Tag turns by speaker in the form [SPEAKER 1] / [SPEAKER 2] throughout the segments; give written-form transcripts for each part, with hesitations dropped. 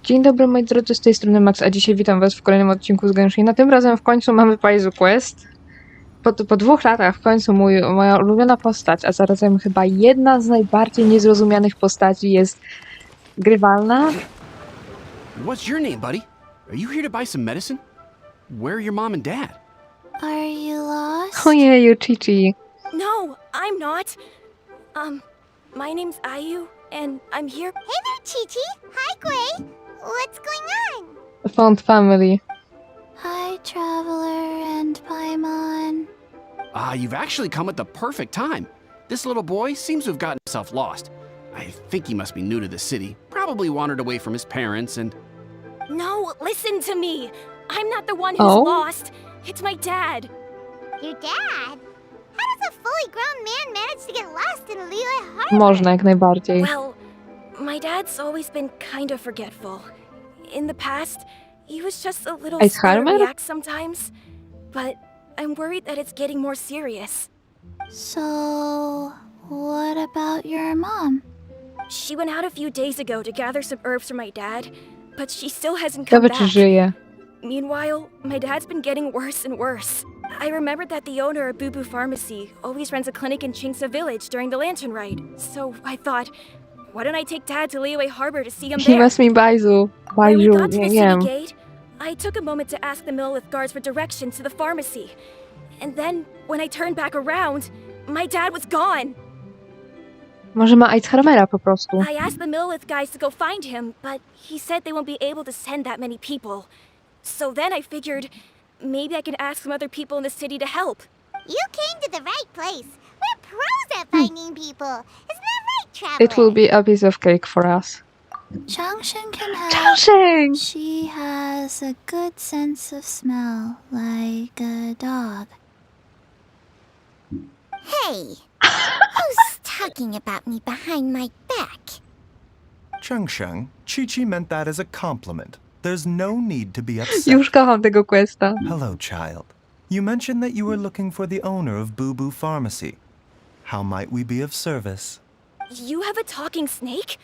[SPEAKER 1] Dzień dobry moi drodzy, z tej strony Max, a dzisiaj witam was w kolejnym odcinku z Genshina. Tym razem w końcu mamy Paizu Quest. Po 2 latach w końcu moja ulubiona postać, a zarazem chyba jedna z najbardziej niezrozumianych postaci jest grywalna.
[SPEAKER 2] What's your name, buddy? Are you here to buy some medicine? Where are your mom and dad?
[SPEAKER 3] Are you lost?
[SPEAKER 1] Ojeju, Chichi.
[SPEAKER 4] No, I'm not. My name's Ayu, and I'm here.
[SPEAKER 3] Hey there, Chi-Chi. Hi, Gui. What's going on?
[SPEAKER 1] Font family.
[SPEAKER 3] Hi, Traveler and Paimon.
[SPEAKER 2] You've actually come at the perfect time. This little boy seems to have gotten himself lost. I think he must be new to the city. Probably wandered away from his parents and...
[SPEAKER 4] No, listen to me. I'm not the one who's
[SPEAKER 1] Oh?
[SPEAKER 4] lost. It's my dad.
[SPEAKER 3] Your dad? How does a fully grown man manage to get lost in Liyue Harbor?
[SPEAKER 1] Można jak najbardziej.
[SPEAKER 4] Well, my dad's always been kind of forgetful. In the past, he was just a little
[SPEAKER 1] Ice
[SPEAKER 4] slow to
[SPEAKER 1] Harmer?
[SPEAKER 4] react sometimes. But I'm worried that it's getting more serious.
[SPEAKER 3] So, what about your mom?
[SPEAKER 4] She went out a few days ago to gather some herbs for my dad, but she still hasn't come
[SPEAKER 1] Ciekawe czy
[SPEAKER 4] back.
[SPEAKER 1] żyje.
[SPEAKER 4] Meanwhile, my dad's been getting worse and worse. I remembered that the owner of Boo Boo Pharmacy always runs a clinic in Chingsa Village during the Lantern Ride. So I thought, why don't I take Dad to Liyue Harbor to see him
[SPEAKER 1] He
[SPEAKER 4] there?
[SPEAKER 1] must be Paizu.
[SPEAKER 4] When we
[SPEAKER 1] Paizu,
[SPEAKER 4] got to the
[SPEAKER 1] nie
[SPEAKER 4] city
[SPEAKER 1] wiem.
[SPEAKER 4] gate, I took a moment to ask the Millith guards for directions to the pharmacy. And then, when I turned back around, my dad was gone.
[SPEAKER 1] Może ma Ice Harmera po prostu.
[SPEAKER 4] I asked the Millith guys to go find him, but he said they won't be able to send that many people. So then I figured, maybe I can ask some other people in the city to help.
[SPEAKER 3] You came to the right place. We're pros at finding people. Isn't that right, Traveler?
[SPEAKER 1] It will be a piece of cake for us.
[SPEAKER 3] Changshen can help.
[SPEAKER 1] Changsheng!
[SPEAKER 3] She has a good sense of smell, like a dog. Hey, who's talking about me behind my back?
[SPEAKER 5] Chengsheng, Chi-Chi meant that as a compliment. There's no need to be upset.
[SPEAKER 1] Już kocham tego questa.
[SPEAKER 5] Hello, child. You mentioned that you were looking for the owner of Boo Boo Pharmacy. How might we be of service?
[SPEAKER 4] You have a talking snake?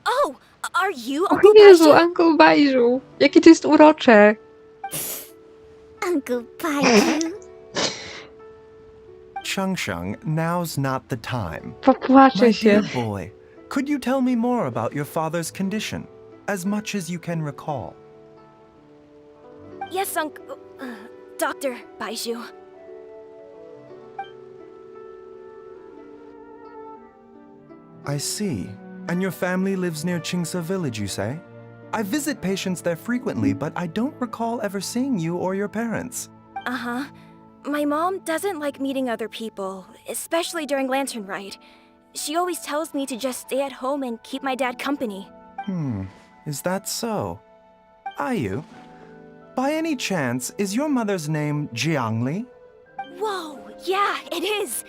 [SPEAKER 4] Oh, are you
[SPEAKER 1] O
[SPEAKER 4] Uncle
[SPEAKER 1] Jezu,
[SPEAKER 4] Baishu?
[SPEAKER 1] Uncle Baishu. Jakie to jest urocze.
[SPEAKER 3] Uncle Baiju.
[SPEAKER 5] Chengsheng, now's not the time.
[SPEAKER 1] Popłaczę
[SPEAKER 5] My
[SPEAKER 1] się.
[SPEAKER 5] dear boy, could you tell me more about your father's condition? As much as you can recall.
[SPEAKER 4] Yes, Uncle... Dr. Baishu.
[SPEAKER 5] I see. And your family lives near Chingsa Village, you say? I visit patients there frequently, but I don't recall ever seeing you or your parents.
[SPEAKER 4] Uh-huh. My mom doesn't like meeting other people, especially during Lantern Ride. She always tells me to just stay at home and keep my dad company.
[SPEAKER 5] Is that so? Ayu, by any chance, is your mother's name Jiangli?
[SPEAKER 4] Whoa, yeah, it is!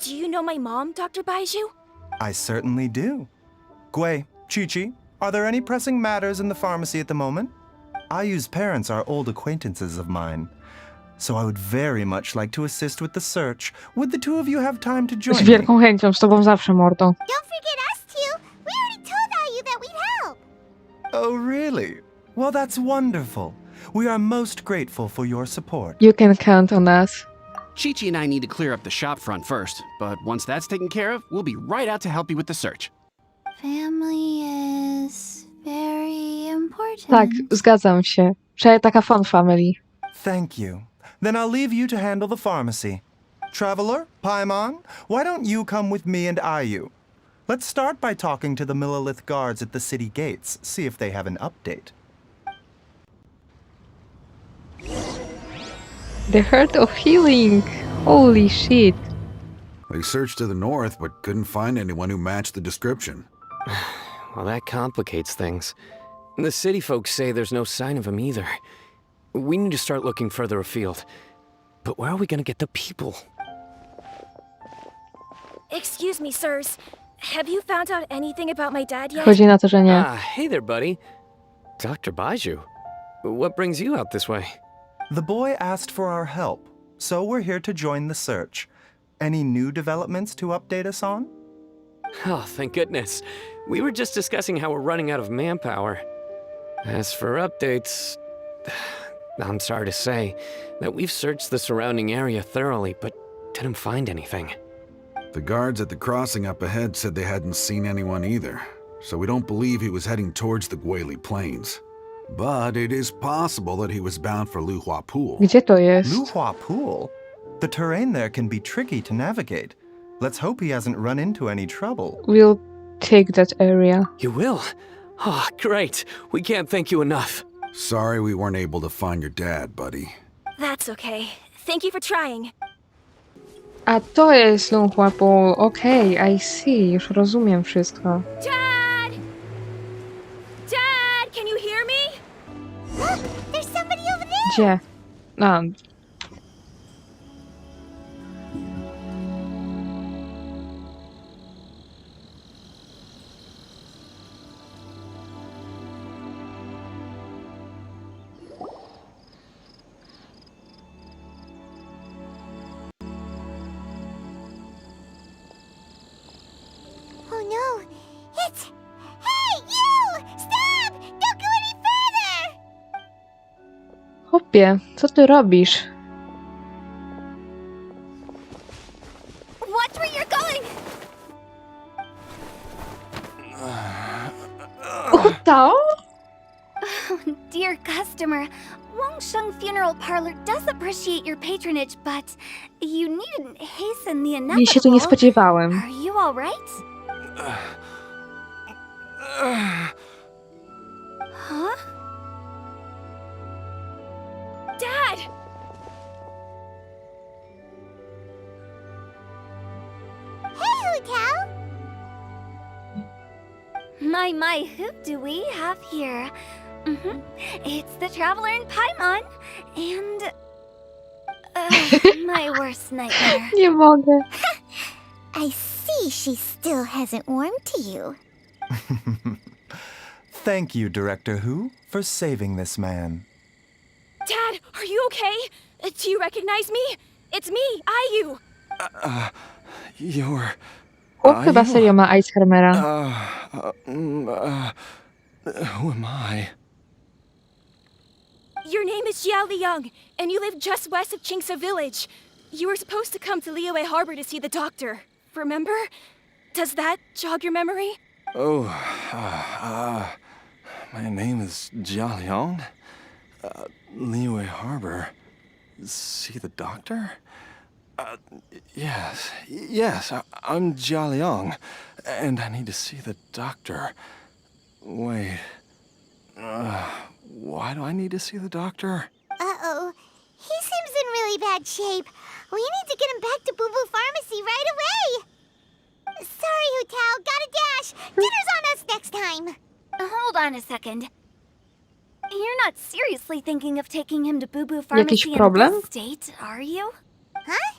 [SPEAKER 4] Do you know my mom, Dr. Baishu?
[SPEAKER 5] I certainly do. Gui, Chi-Chi, are there any pressing matters in the pharmacy at the moment? Ayu's parents are old acquaintances of mine, so I would very much like to assist with the search. Would the two of you have time to join
[SPEAKER 1] Z
[SPEAKER 5] me?
[SPEAKER 1] wielką chęcią, z tobą zawsze, mordo.
[SPEAKER 3] Don't forget us two. We already told Ayu that we'd help.
[SPEAKER 5] Oh, really? Well, that's wonderful. We are most grateful for your support.
[SPEAKER 1] You can count on us.
[SPEAKER 2] Chi-Chi and I need to clear up the shop front first, but once that's taken care of, we'll be right out to help you with the search.
[SPEAKER 3] Family is very important.
[SPEAKER 1] Tak, zgadzam się. Przynajmniej taka fun family.
[SPEAKER 5] Thank you. Then I'll leave you to handle the pharmacy. Traveler, Paimon, why don't you come with me and Ayu? Let's start by talking to the Millilith guards at the city gates, see if they have an update.
[SPEAKER 1] The Heart of Healing. Holy shit.
[SPEAKER 6] They searched to the north, but couldn't find anyone who matched the description.
[SPEAKER 7] Well, that complicates things. The city folks say there's no sign of him either. We need to start looking further afield. But where are we gonna get the people?
[SPEAKER 4] Excuse me, sirs. Have you found out anything about my dad yet?
[SPEAKER 1] Chodzi na to, że nie.
[SPEAKER 7] Hey there, buddy. Dr. Baiju. What brings you out this way?
[SPEAKER 5] The boy asked for our help, so we're here to join the search. Any new developments to update us on?
[SPEAKER 7] Oh, thank goodness. We were just discussing how we're running out of manpower. As for updates, I'm sorry to say that we've searched the surrounding area thoroughly, but didn't find anything.
[SPEAKER 6] The guards at the crossing up ahead said they hadn't seen anyone either, so we don't believe he was heading towards the Guili Plains. But it is possible that he was bound for Luhua Pool.
[SPEAKER 1] Gdzie to jest?
[SPEAKER 5] Luhua Pool? The terrain there can be tricky to navigate. Let's hope he hasn't run into any trouble.
[SPEAKER 1] We'll take that area.
[SPEAKER 7] You will? Oh, great. We can't thank you enough.
[SPEAKER 6] Sorry we weren't able to find your dad, buddy.
[SPEAKER 4] That's okay. Thank you for trying.
[SPEAKER 1] A to jest Luhua Pool. Okej, I see. Już rozumiem wszystko.
[SPEAKER 4] Dad! Dad, can you hear me?
[SPEAKER 3] Look, there's somebody over there!
[SPEAKER 1] Gdzie? A,
[SPEAKER 3] Oh no, it's... Hey, you! Stop! Don't go any further!
[SPEAKER 1] Chłopie, co ty robisz?
[SPEAKER 3] Watch where you're going!
[SPEAKER 1] Udało?
[SPEAKER 8] Dear customer, Wangsheng Funeral Parlor does appreciate your patronage, but you needn't hasten the
[SPEAKER 1] Nie się tu
[SPEAKER 8] inevitable.
[SPEAKER 1] nie spodziewałem.
[SPEAKER 8] Are you all right? Huh?
[SPEAKER 4] Dad!
[SPEAKER 3] Hey, Hu Tao!
[SPEAKER 8] My, who do we have here? It's the Traveler in Paimon, and... my worst nightmare.
[SPEAKER 1] Nie mogę.
[SPEAKER 3] I see she still hasn't warmed to you.
[SPEAKER 5] Thank you, Director Who, for saving this man.
[SPEAKER 4] Dad, are you okay? Do you recognize me? It's me, Ayu.
[SPEAKER 9] You're...
[SPEAKER 1] Chłop chyba serio ma Alzheimera.
[SPEAKER 9] Who am I?
[SPEAKER 4] Your name is Jiao Liang, and you live just west of Qingsa Village. You were supposed to come to Liyue Harbor to see the doctor. Remember? Does that jog your memory?
[SPEAKER 9] Oh, my name is Jia Liang. Liyue Harbor. See the doctor? Yes, I'm Jia Liang, and I need to see the doctor. Wait, why do I need to see the doctor?
[SPEAKER 3] Uh-oh. He seems in really bad shape. We need to get him back to Boo Boo Pharmacy right away. Sorry, Hu Tao. Gotta dash. Dinner's on us next time.
[SPEAKER 8] Hold on a second. You're not seriously thinking of taking him to Boo Boo Pharmacy in
[SPEAKER 1] problem?
[SPEAKER 8] this state, are you?
[SPEAKER 3] Huh?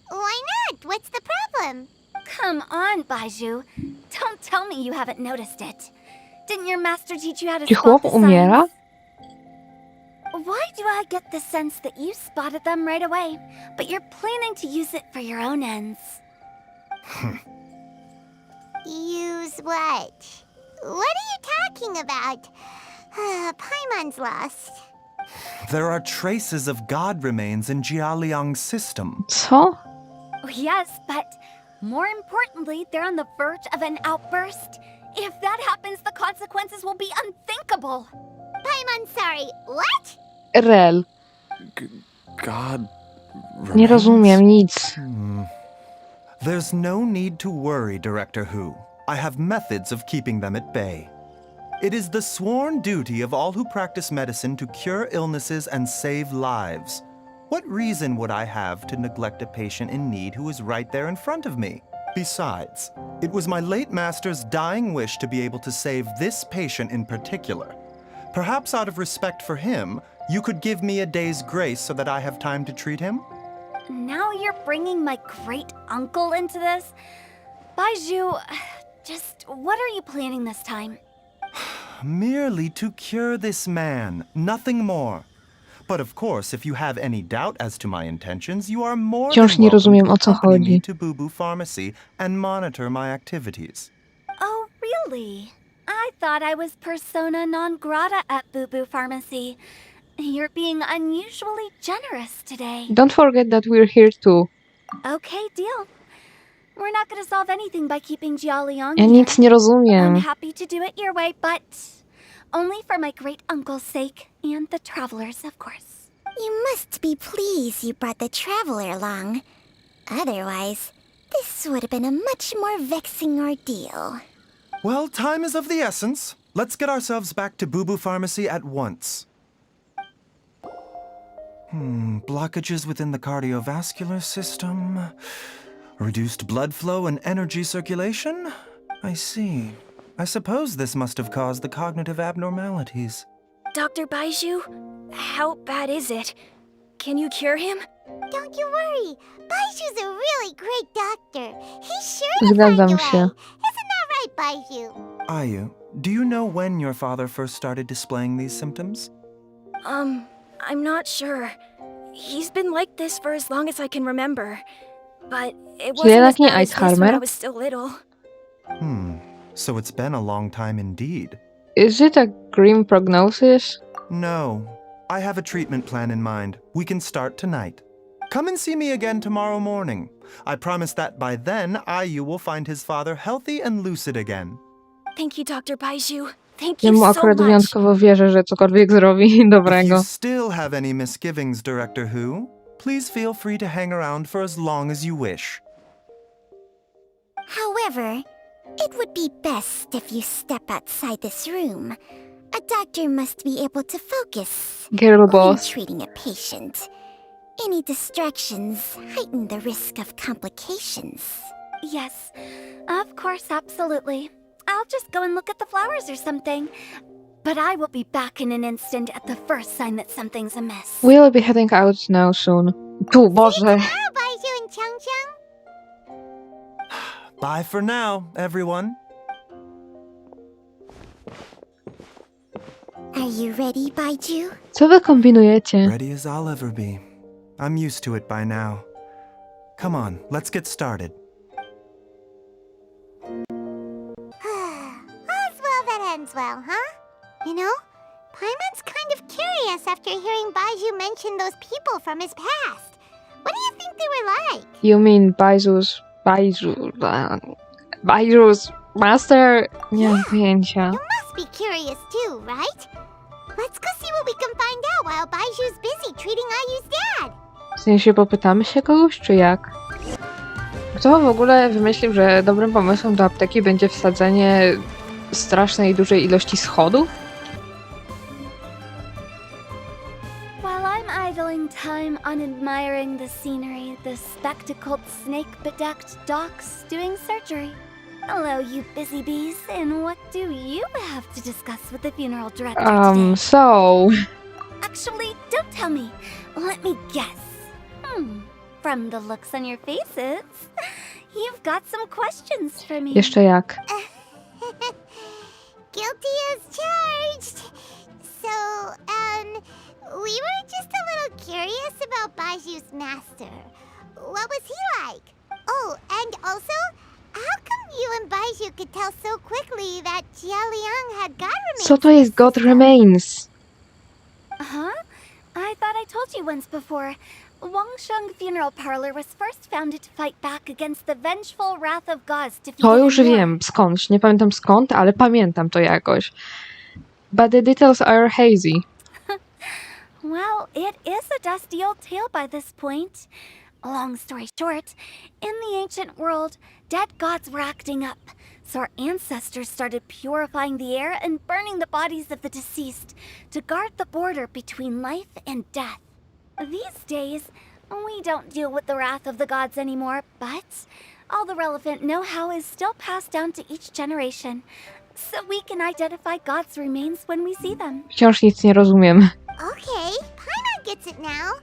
[SPEAKER 3] Why not? What's the problem?
[SPEAKER 8] Come on, Baiju. Don't tell me you haven't noticed it. Didn't your master teach you how to
[SPEAKER 1] Czy
[SPEAKER 8] spot
[SPEAKER 1] chłop
[SPEAKER 8] the
[SPEAKER 1] umiera?
[SPEAKER 8] signs? Why do I get the sense that you spotted them right away, but you're planning to use it for your own ends?
[SPEAKER 3] Use what? What are you talking about? Paimon's lost.
[SPEAKER 5] There are traces of god remains in Jialiang's system.
[SPEAKER 1] Co?
[SPEAKER 8] Yes, but more importantly, they're on the verge of an outburst. If that happens, the consequences will be unthinkable.
[SPEAKER 3] Paimon, sorry. What?
[SPEAKER 1] Rel.
[SPEAKER 9] God...
[SPEAKER 1] Nie
[SPEAKER 9] remains?
[SPEAKER 1] rozumiem nic.
[SPEAKER 5] There's no need to worry, Director Who. I have methods of keeping them at bay. It is the sworn duty of all who practice medicine to cure illnesses and save lives. What reason would I have to neglect a patient in need who is right there in front of me? Besides, it was my late master's dying wish to be able to save this patient in particular. Perhaps out of respect for him, you could give me a day's grace so that I have time to treat him?
[SPEAKER 8] Now you're bringing my great-uncle into this? Baiju, just what are you planning this time?
[SPEAKER 5] Merely to cure this man, nothing more. But of course, if you have any doubt as to my intentions, you are more
[SPEAKER 1] Wciąż
[SPEAKER 5] than
[SPEAKER 1] nie
[SPEAKER 5] welcome
[SPEAKER 1] rozumiem,
[SPEAKER 5] to
[SPEAKER 1] o co
[SPEAKER 5] accompany me
[SPEAKER 1] chodzi.
[SPEAKER 5] to Boo Boo Pharmacy and monitor my activities.
[SPEAKER 8] Oh, really? I thought I was persona non grata at Boo Boo Pharmacy. You're being unusually generous today.
[SPEAKER 1] Don't forget that we're here too.
[SPEAKER 8] Okay, deal. We're not gonna solve anything by keeping Jialiang
[SPEAKER 1] Ja
[SPEAKER 8] here.
[SPEAKER 1] nic nie
[SPEAKER 8] I'm
[SPEAKER 1] rozumiem.
[SPEAKER 8] happy to do it your way, but only for my great uncle's sake and the travelers, of course.
[SPEAKER 3] You must be pleased you brought the traveler along. Otherwise, this would have been a much more vexing ordeal.
[SPEAKER 5] Well, time is of the essence. Let's get ourselves back to Boo Boo Pharmacy at once. Blockages within the cardiovascular system. Reduced blood flow and energy circulation? I see. I suppose this must have caused the cognitive abnormalities.
[SPEAKER 4] Dr. Baiju, how bad is it? Can you cure him?
[SPEAKER 3] Don't you worry. Baiju's a really great doctor. He's sure to find
[SPEAKER 1] Zgadzam
[SPEAKER 3] a
[SPEAKER 1] się.
[SPEAKER 3] way. Isn't that right, Baiju?
[SPEAKER 5] Ayu, do you know when your father first started displaying these symptoms?
[SPEAKER 4] I'm not sure. He's been like this for as long as I can remember. But it wasn't
[SPEAKER 1] jednak
[SPEAKER 4] as
[SPEAKER 1] nie
[SPEAKER 4] bad as this when
[SPEAKER 1] Alzheimer?
[SPEAKER 4] I was still little.
[SPEAKER 5] So it's been a long time indeed.
[SPEAKER 1] Is it a grim prognosis?
[SPEAKER 5] No, I have a treatment plan in mind. We can start tonight. Come and see me again tomorrow morning. I promise that by then, Ayu will find his father healthy and lucid again.
[SPEAKER 4] Thank you, Dr. Baiju. Thank
[SPEAKER 1] Ja
[SPEAKER 4] you
[SPEAKER 1] mu
[SPEAKER 4] so
[SPEAKER 1] akurat
[SPEAKER 4] much.
[SPEAKER 1] wyjątkowo wierzę, że cokolwiek zrobi
[SPEAKER 5] If
[SPEAKER 1] dobrego.
[SPEAKER 5] you still have any misgivings, Director Who, please feel free to hang around for as long as you wish.
[SPEAKER 3] However, it would be best if you step outside this room. A doctor must be able to focus
[SPEAKER 1] Girl
[SPEAKER 3] when
[SPEAKER 1] boss.
[SPEAKER 3] treating a patient. Any distractions heighten the risk of complications.
[SPEAKER 8] Yes, of course, absolutely. I'll just go and look at the flowers or something. But I will be back in an instant at the first sign that something's amiss.
[SPEAKER 1] We'll be heading out now soon. Tu, Boże.
[SPEAKER 3] Tomorrow, Baiju and Chung Chung.
[SPEAKER 5] Bye for now, everyone.
[SPEAKER 3] Are you ready, Baiju?
[SPEAKER 1] Co wy kombinujecie?
[SPEAKER 5] Ready as I'll ever be. I'm used to it by now. Come on, let's get started.
[SPEAKER 3] All's well that ends well, huh? You know, Paimon's kind of curious after hearing Baiju mention those people from his past. What do you think they were like?
[SPEAKER 1] You mean Baiju's master? Nie mam pojęcia.
[SPEAKER 3] You must be curious too, right? Let's go see what we can find out while Baiju's busy treating Ayu's dad.
[SPEAKER 1] W sensie popytamy się kogoś, czy jak? Kto w ogóle wymyślił, że dobrym pomysłem do apteki będzie wsadzenie strasznej dużej ilości schodów?
[SPEAKER 8] While I'm idling time on admiring the scenery, the spectacled snake-bedecked docs doing surgery. Hello, you busy bees, and what do you have to discuss with the funeral director today?
[SPEAKER 1] So...
[SPEAKER 8] Actually, don't tell me. Let me guess. From the looks on your faces, you've got some questions for me.
[SPEAKER 1] Jeszcze jak?
[SPEAKER 3] Guilty as charged. So, we were just a little curious about Baiju's master. What was he like? Oh, and also, how come you and Baiju could tell so quickly that Jialiang had God remains?
[SPEAKER 1] Co to jest God Remains?
[SPEAKER 8] Huh? I thought I told you once before. Wangsheng Funeral Parlor was first founded to fight back against the vengeful wrath of gods defeated
[SPEAKER 1] To już
[SPEAKER 8] in war.
[SPEAKER 1] wiem skąd. Nie pamiętam skąd, ale pamiętam to jakoś. But the details are hazy.
[SPEAKER 8] Well, it is a dusty old tale by this point. Long story short, in the ancient world, dead gods were acting up, so our ancestors started purifying the air and burning the bodies of the deceased to guard the border between life and death. These days, we don't deal with the wrath of the gods anymore, but all the relevant know-how is still passed down to each generation, so we can identify God's remains when we see them.
[SPEAKER 1] Wciąż nic nie rozumiem.
[SPEAKER 3] Okay, Paimon gets it now.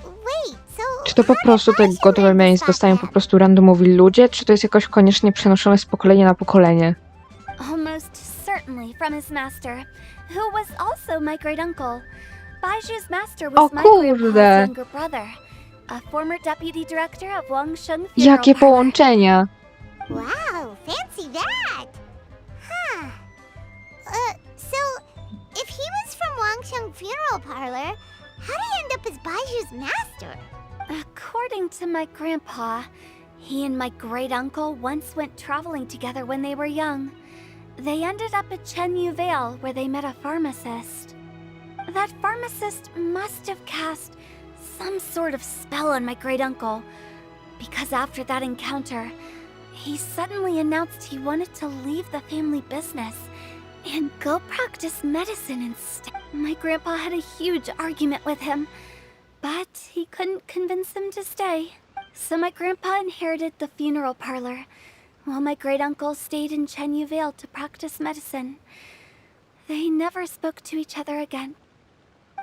[SPEAKER 3] Wait, so
[SPEAKER 1] Czy to po prostu te God Remains dostają po prostu randomowi ludzie, czy to jest jakoś koniecznie przenoszone z pokolenia na pokolenie?
[SPEAKER 8] Almost certainly from his master, who was also my great uncle. Baiju's master
[SPEAKER 1] O
[SPEAKER 8] was my grandpa's
[SPEAKER 1] kurde!
[SPEAKER 8] younger brother, a former deputy director of Wangsheng Funeral
[SPEAKER 1] Jakie
[SPEAKER 8] Parlor.
[SPEAKER 1] połączenia!
[SPEAKER 3] Wow, fancy that! Huh. funeral parlor, how'd he end up as Baiju's master?
[SPEAKER 8] According to my grandpa, he and my great-uncle once went traveling together when they were young. They ended up at Chenyu Vale, where they met a pharmacist. That pharmacist must have cast some sort of spell on my great-uncle, because after that encounter, he suddenly announced he wanted to leave the family business and go practice medicine instead. My grandpa had a huge argument with him, but he couldn't convince him to stay. So my grandpa inherited the funeral parlor, while my great-uncle stayed in Chenyu Vale to practice medicine. They never spoke to each other again.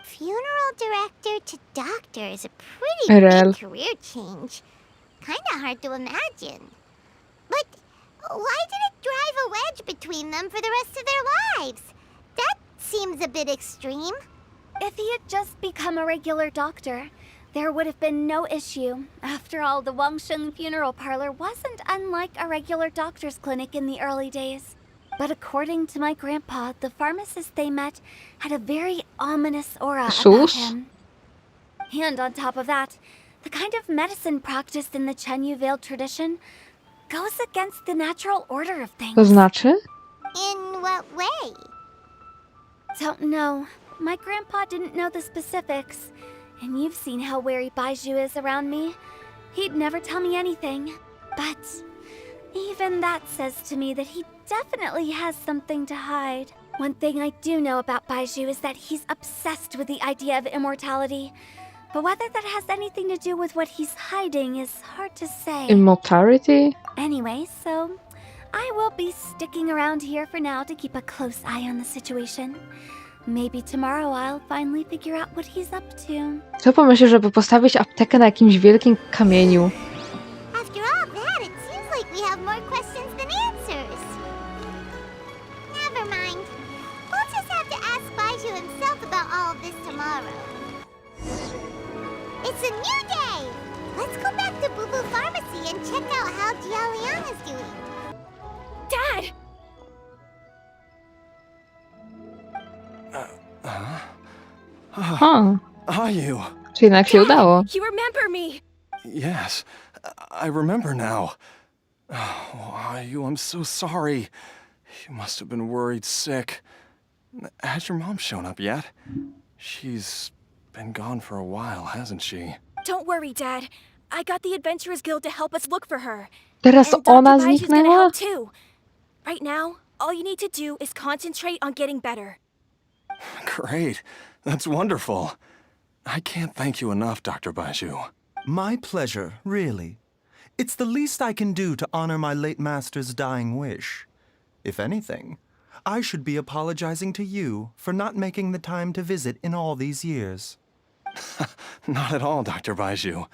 [SPEAKER 3] Funeral director to doctor is a pretty
[SPEAKER 1] Real.
[SPEAKER 3] big career change. Kinda hard to imagine. But why did it drive a wedge between them for the rest of their lives? That seems a bit extreme.
[SPEAKER 8] If he had just become a regular doctor, there would have been no issue. After all, the Wangsheng funeral parlor wasn't unlike a regular doctor's clinic in the early days. But according to my grandpa, the pharmacist they met had a very ominous aura about
[SPEAKER 1] Sus?
[SPEAKER 8] him. And on top of that, the kind of medicine practiced in the Chenyu Vale tradition goes against the natural order of things.
[SPEAKER 1] To znaczy?
[SPEAKER 3] In what way?
[SPEAKER 8] Don't know. My grandpa didn't know the specifics. And you've seen how wary Baiju is around me. He'd never tell me anything. But even that says to me that he definitely has something to hide. One thing I do know about Baiju is that he's obsessed with the idea of immortality. But whether that has anything to do with what he's hiding is hard to say.
[SPEAKER 1] Immortality?
[SPEAKER 8] Anyway, so I will be sticking around here for now to keep a close eye on the situation. Maybe tomorrow I'll finally figure out what he's up to.
[SPEAKER 1] Co pomyślisz, żeby postawić aptekę na jakimś wielkim kamieniu?
[SPEAKER 3] After all that, it seems like we have more questions than answers. Never mind. We'll just have to ask Baiju himself about all of this tomorrow. It's a new day! Let's go back to Boo Boo Pharmacy and check out how Jia Liang is doing.
[SPEAKER 4] Dad!
[SPEAKER 1] Ha,
[SPEAKER 9] Are you?
[SPEAKER 1] czy jednak się udało.
[SPEAKER 4] You remember me!
[SPEAKER 9] Yes, I remember now. Oh, are you? I'm so sorry. You must have been worried sick. Has your mom shown up yet? She's been gone for a while, hasn't she?
[SPEAKER 4] Don't worry, Dad. I got the Adventurers Guild to help us look for her.
[SPEAKER 1] Teraz
[SPEAKER 4] And
[SPEAKER 1] ona
[SPEAKER 4] Dr. Baiju's gonna
[SPEAKER 1] zniknęła?
[SPEAKER 4] help too. Right now, all you need to do is concentrate on getting better.
[SPEAKER 9] Great. That's wonderful. I can't thank you enough, Dr. Baiju.
[SPEAKER 5] My pleasure, really. It's the least I can do to honor my late master's dying wish. If anything, I should be apologizing to you for not making the time to visit in all these years.
[SPEAKER 9] Not at all, Dr. Baiju.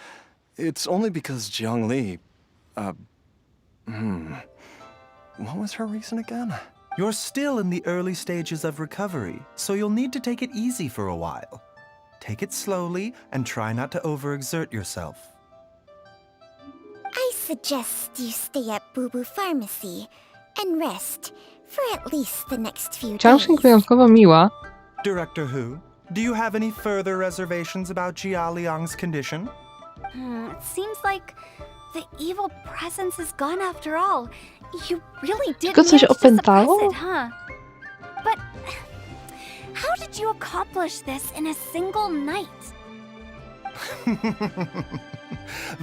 [SPEAKER 9] It's only because Jiang Li... What was her reason again?
[SPEAKER 5] You're still in the early stages of recovery, so you'll need to take it easy for a while. Take it slowly and try not to overexert yourself.
[SPEAKER 3] I suggest you stay at Boo Boo Pharmacy and rest for at least the next few
[SPEAKER 1] Wciąż
[SPEAKER 3] days.
[SPEAKER 1] wyjątkowo miła.
[SPEAKER 5] Director Hu, do you have any further reservations about Jia Liang's condition?
[SPEAKER 8] It seems like the evil presence is gone after all. You really did
[SPEAKER 1] Tylko coś
[SPEAKER 8] manage to suppress
[SPEAKER 1] opętało?
[SPEAKER 8] it, huh? But how did you accomplish this in a single night?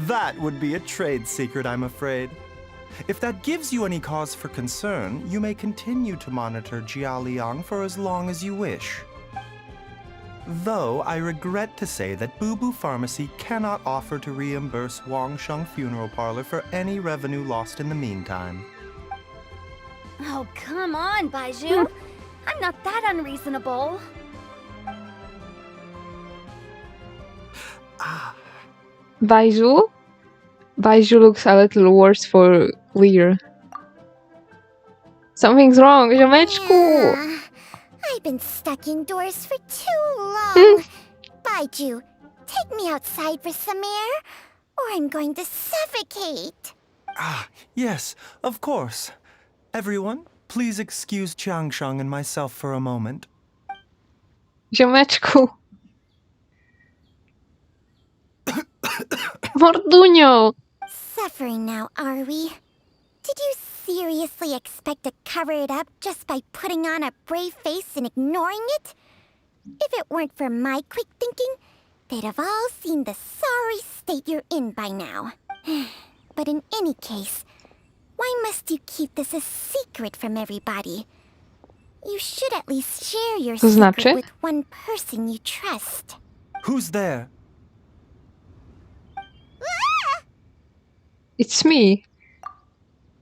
[SPEAKER 5] That would be a trade secret, I'm afraid. If that gives you any cause for concern, you may continue to monitor Jia Liang for as long as you wish. Though I regret to say that Boo Boo Pharmacy cannot offer to reimburse Wangsheng Funeral Parlor for any revenue lost in the meantime.
[SPEAKER 8] Oh, come on, Baiju. I'm not that unreasonable.
[SPEAKER 1] Baiju? Baiju looks a little worse for wear. Something's wrong, ziomeczku!
[SPEAKER 3] Yeah, I've been stuck indoors for too long. Baiju, take me outside for some air, or I'm going to suffocate.
[SPEAKER 5] Ah, yes, of course. Everyone, please excuse Chiangsheng and myself for a moment.
[SPEAKER 1] Ziomeczku. Mordunio!
[SPEAKER 3] Suffering now, are we? Did you seriously expect to cover it up just by putting on a brave face and ignoring it? If it weren't for my quick thinking, they'd have all seen the sorry state you're in by now. But in any case, why must you keep this a secret from everybody? You should at least share your
[SPEAKER 1] To znaczy?
[SPEAKER 3] secret with one person you trust.
[SPEAKER 5] Who's there?
[SPEAKER 1] It's me.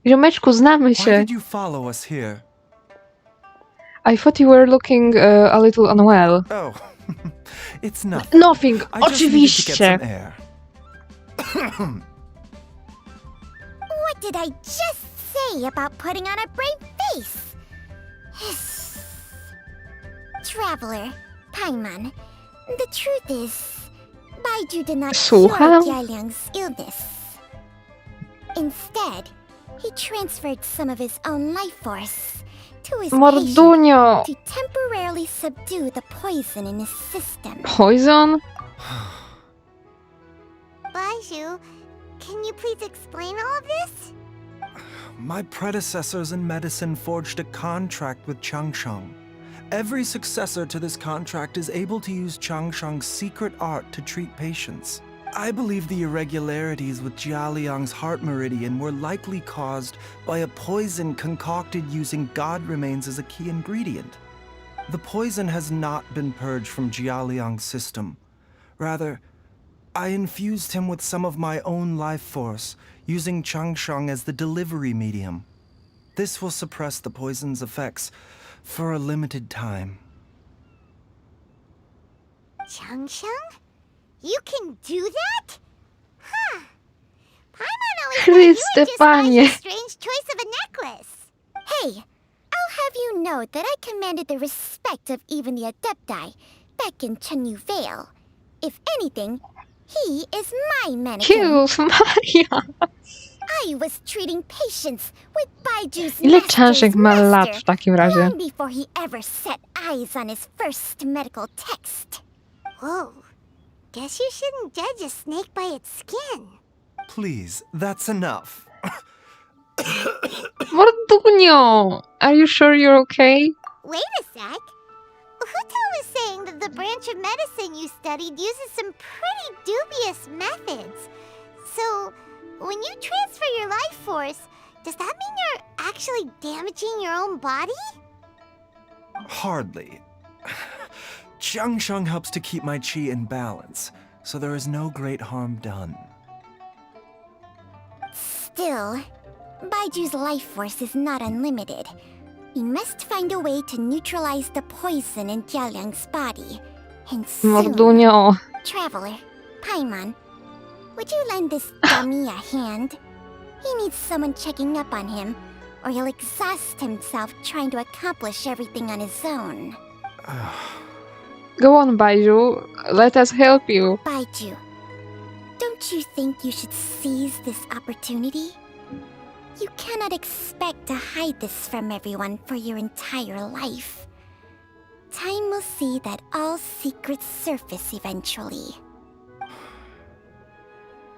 [SPEAKER 1] Ziomeczku, znamy
[SPEAKER 5] Why
[SPEAKER 1] się.
[SPEAKER 5] did you follow us here?
[SPEAKER 1] I thought you were looking a little unwell.
[SPEAKER 5] Oh, it's nothing.
[SPEAKER 1] Nothing!
[SPEAKER 5] I just needed to get
[SPEAKER 1] Oczywiście!
[SPEAKER 5] some air.
[SPEAKER 3] What did I just say about putting on a brave face? Traveler, Paimon, the truth is, Baiju did not cure
[SPEAKER 1] Słucham?
[SPEAKER 3] Jialiang's illness. Instead, he transferred some of his own life force to his patient
[SPEAKER 1] Mordunio!
[SPEAKER 3] to temporarily subdue the poison in his system.
[SPEAKER 1] Poison?
[SPEAKER 3] Baiju, can you please explain all of this?
[SPEAKER 5] My predecessors in medicine forged a contract with Changsheng. Every successor to this contract is able to use Changsheng's secret art to treat patients. I believe the irregularities with Jialiang's heart meridian were likely caused by a poison concocted using god remains as a key ingredient. The poison has not been purged from Jialiang's system. Rather, I infused him with some of my own life force, using Changsheng as the delivery medium. This will suppress the poison's effects for a limited time.
[SPEAKER 3] Changsheng? You can do that? Huh. Paimon always thought you would just buy
[SPEAKER 1] Chryste,
[SPEAKER 3] a strange choice of a necklace. Hey, I'll have you know that I commanded the respect of even the Adepti back in Chenyu Vale. If anything, he is my mannequin.
[SPEAKER 1] Jezus Maria!
[SPEAKER 3] I was treating patients with Baiju's
[SPEAKER 1] Ile
[SPEAKER 3] master's
[SPEAKER 1] Changsheng ma lat
[SPEAKER 3] master
[SPEAKER 1] w takim razie?
[SPEAKER 3] long before he ever set eyes on his first medical text. Whoa. Guess you shouldn't judge a snake by its skin.
[SPEAKER 5] Please, that's enough.
[SPEAKER 1] Mordunio! Are you sure you're okay?
[SPEAKER 3] Wait a sec. Huto was saying that the branch of medicine you studied uses some pretty dubious methods. So, when you transfer your life force, does that mean you're actually damaging your own body?
[SPEAKER 5] Hardly. Changsheng helps to keep my chi in balance, so there is no great harm done.
[SPEAKER 3] Still, Baiju's life force is not unlimited. We must find a way to neutralize the poison in Jialiang's body. And soon,
[SPEAKER 1] Mordunio.
[SPEAKER 3] Traveler, Paimon, would you lend this dummy a hand? He needs someone checking up on him, or he'll exhaust himself trying to accomplish everything on his own.
[SPEAKER 1] Go on, Baiju. Let us help you.
[SPEAKER 3] Baiju, don't you think you should seize this opportunity? You cannot expect to hide this from everyone for your entire life. Time will see that all secrets surface eventually.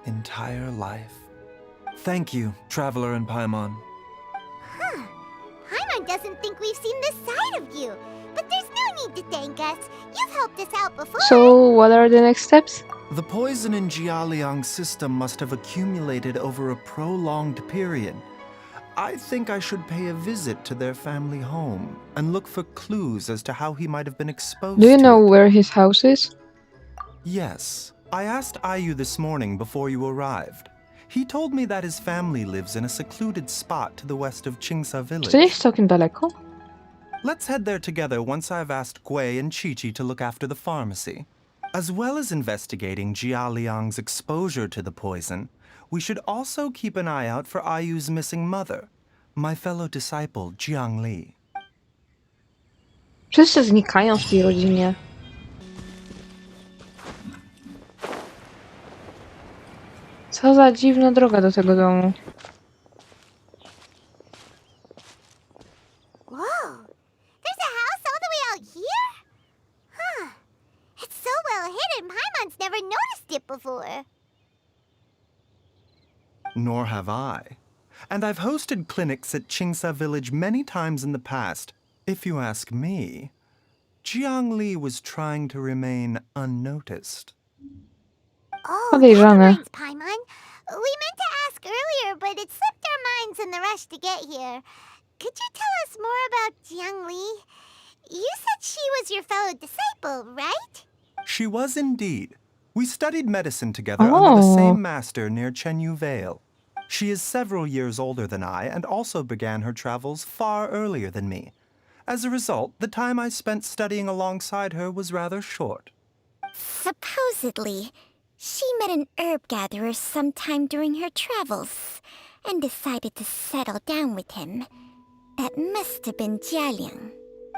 [SPEAKER 5] Entire life. Thank you, Traveler and Paimon.
[SPEAKER 3] Huh. Paimon doesn't think we've seen this side of you. But there's no need to thank us. You've helped us out before.
[SPEAKER 1] So, what are the next steps?
[SPEAKER 5] The poison in Jialiang's system must have accumulated over a prolonged period. I think I should pay a visit to their family home and look for clues as to how he might have been exposed
[SPEAKER 1] Do you
[SPEAKER 5] to
[SPEAKER 1] know
[SPEAKER 5] it.
[SPEAKER 1] where his house is?
[SPEAKER 5] Yes. I asked Ayu this morning before you arrived. He told me that his family lives in a secluded spot to the west of Qingsa
[SPEAKER 1] Czy to nie
[SPEAKER 5] village.
[SPEAKER 1] jest całkiem daleko?
[SPEAKER 5] Let's head there together once I've asked Gui and Chi-Chi to look after the pharmacy. As well as investigating Jialiang's exposure to the poison, we should also keep an eye out for Ayu's missing mother, my fellow disciple Jiang Li.
[SPEAKER 1] Wszyscy znikają w tej rodzinie. Co za dziwna droga do tego domu.
[SPEAKER 3] Whoa! There's a house all the way out here? Huh. never noticed it before.
[SPEAKER 5] Nor have I. And I've hosted clinics at Qingsa Village many times in the past. If you ask me, Jiangli was trying to remain unnoticed.
[SPEAKER 3] Oh,
[SPEAKER 1] Podejrzane.
[SPEAKER 3] that reminds Paimon. We meant to ask earlier, but it slipped our minds in the rush to get here. Could you tell us more about Jiangli? You said she was your fellow disciple, right?
[SPEAKER 5] She was indeed. We studied medicine together under the
[SPEAKER 1] Oh.
[SPEAKER 5] same master near Chenyu Vale. She is several years older than I and also began her travels far earlier than me. As a result, the time I spent studying alongside her was rather short.
[SPEAKER 3] Supposedly, she met an herb gatherer sometime during her travels and decided to settle down with him. That must have been Jialiang.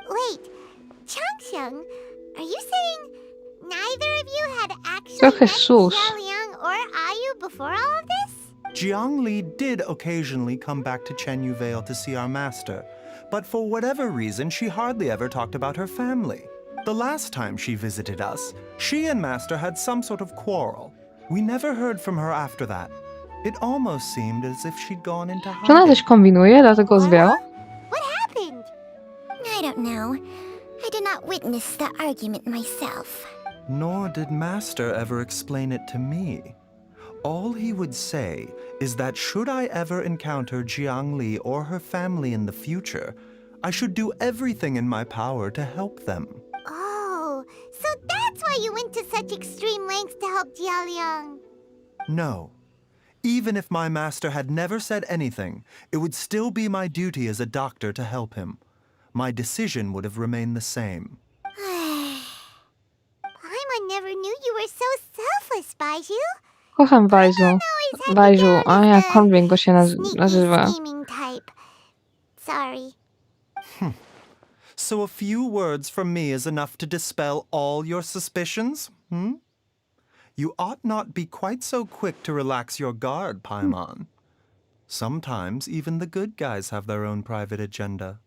[SPEAKER 3] Wait, Changxiang, are you saying neither of you had actually
[SPEAKER 1] Oh,
[SPEAKER 3] met
[SPEAKER 1] Jesus.
[SPEAKER 3] Jialiang or Ayu before all of this?
[SPEAKER 5] Jiangli did occasionally come back to Chenyu Vale to see our master, but for whatever reason, she hardly ever talked about her family. The last time she visited us, she and Master had some sort of quarrel. We never heard from her after that. It almost seemed as if she'd gone into
[SPEAKER 1] Czy ona
[SPEAKER 5] hiding.
[SPEAKER 1] coś kombinuje, dlatego zwiała?
[SPEAKER 3] What happened? I don't know. I did not witness the argument myself.
[SPEAKER 5] Nor did Master ever explain it to me. All he would say is that should I ever encounter Jiangli or her family in the future, I should do everything in my power to help them.
[SPEAKER 3] Oh, so that's why you went to such extreme lengths to help Jialiang.
[SPEAKER 5] No. Even if my master had never said anything, it would still be my duty as a doctor to help him. My decision would have remained the same.
[SPEAKER 3] Paimon never knew you were so selfless, Baiju.
[SPEAKER 1] Kocham Bajzu.
[SPEAKER 3] Always had you
[SPEAKER 1] Bajzu,
[SPEAKER 3] down
[SPEAKER 1] a
[SPEAKER 3] as
[SPEAKER 1] ja
[SPEAKER 3] the
[SPEAKER 1] Konwin go się
[SPEAKER 3] sneaky,
[SPEAKER 1] nazywa.
[SPEAKER 3] scheming type. Sorry.
[SPEAKER 5] So a few words from me is enough to dispel all your suspicions? You ought not be quite so quick to relax your guard, Paimon. Sometimes even the good guys have their own private agenda.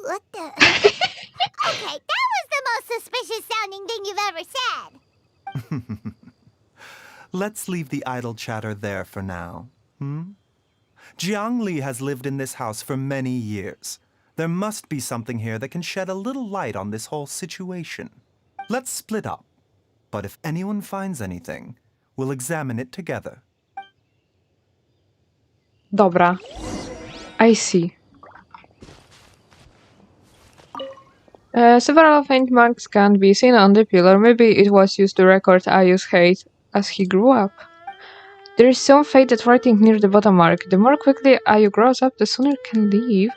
[SPEAKER 3] What the? Okay, that was the most suspicious sounding thing you've ever said.
[SPEAKER 5] Let's leave the idle chatter there for now. Jiangli has lived in this house for many years. There must be something here that can shed a little light on this whole situation. Let's split up. But if anyone finds anything, we'll examine it together.
[SPEAKER 1] Dobra. I see. Several faint marks can be seen on the pillar. Maybe it was used to record Ayu's hate as he grew up. There is some faded writing near the bottom mark. The more quickly Ayu grows up, the sooner can leave.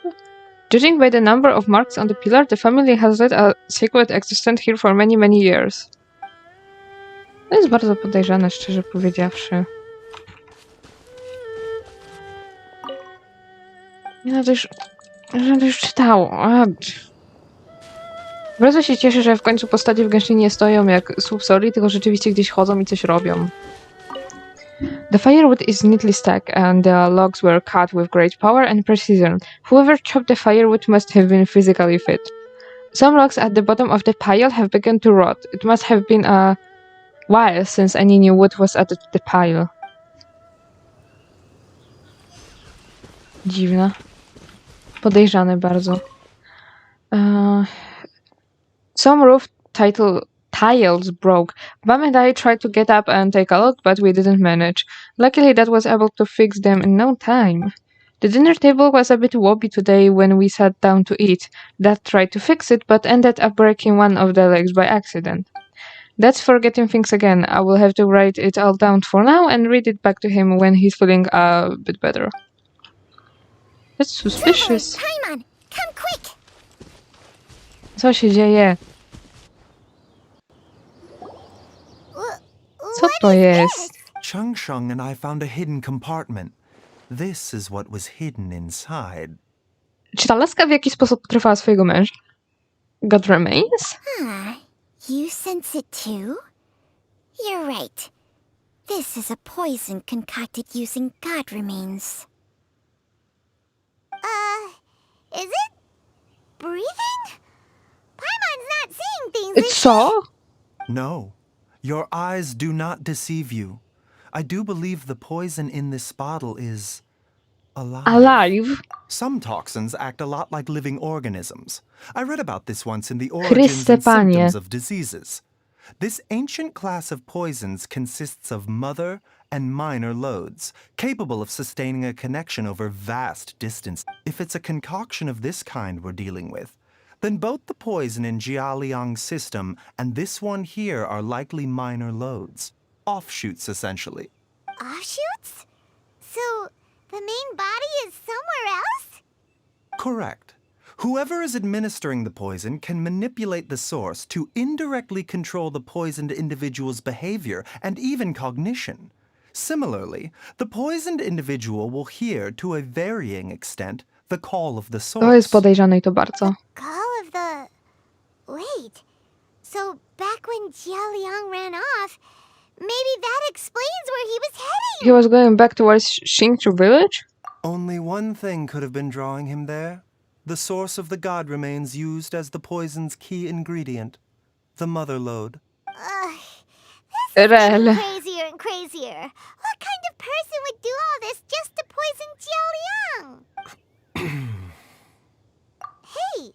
[SPEAKER 1] Judging by the number of marks on the pillar, the family has led a secret existence here for many, many years. To jest bardzo podejrzane, szczerze powiedziawszy. No to już czytało. Bardzo się cieszę, że w końcu postacie w Genshinie nie stoją jak słup soli, tylko rzeczywiście gdzieś chodzą i coś robią. The firewood is neatly stacked, and the logs were cut with great power and precision. Whoever chopped the firewood must have been physically fit. Some logs at the bottom of the pile have begun to rot. It must have been a while since any new wood was added to the pile. Dziwne. Podejrzane bardzo. Some roof tiles broke. Bam and I tried to get up and take a look, but we didn't manage. Luckily, Dad was able to fix them in no time. The dinner table was a bit wobbly today when we sat down to eat. Dad tried to fix it, but ended up breaking one of the legs by accident. That's forgetting things again. I will have to write it all down for now and read it back to him when he's feeling a bit better. That's suspicious.
[SPEAKER 3] Paimon, come quick!
[SPEAKER 1] Co się dzieje? Co to jest?
[SPEAKER 5] Changsheng and I found a hidden compartment. This is what was hidden inside.
[SPEAKER 1] Czy ta laska w jakiś sposób potrwała swojego męża? God remains?
[SPEAKER 3] You sense it too? You're right. This is a poison concocted using god remains. Is it breathing? Paimon's not seeing things.
[SPEAKER 1] Co?
[SPEAKER 5] No. Your eyes do not deceive you. I do believe the poison in this bottle is alive.
[SPEAKER 1] Alive?
[SPEAKER 5] Some toxins act a lot like living organisms. I read about this once in the Origins
[SPEAKER 1] Chryste
[SPEAKER 5] and
[SPEAKER 1] Panie.
[SPEAKER 5] Symptoms of Diseases. This ancient class of poisons consists of mother and minor loads, capable of sustaining a connection over vast distance. If it's a concoction of this kind we're dealing with, then both the poison in Jialiang's system and this one here are likely minor loads. Offshoots, essentially.
[SPEAKER 3] Offshoots? So, the main body is somewhere else?
[SPEAKER 5] Correct. Whoever is administering the poison can manipulate the source to indirectly control the poisoned individual's behavior and even cognition. Similarly, the poisoned individual will hear, to a varying extent, the call of the
[SPEAKER 1] To jest
[SPEAKER 5] source.
[SPEAKER 1] podejrzane i to bardzo.
[SPEAKER 3] Call of the... Wait. So, back when Jialiang ran off, maybe that explains where he was heading!
[SPEAKER 1] He was going back towards Xingqiu village?
[SPEAKER 5] Only one thing could have been drawing him there. The source of the god remains used as the poison's key ingredient, the mother lode.
[SPEAKER 3] Ugh. This is
[SPEAKER 1] Rel.
[SPEAKER 3] getting crazier and crazier. What kind of person would do all this just to poison Jialiang? Hey,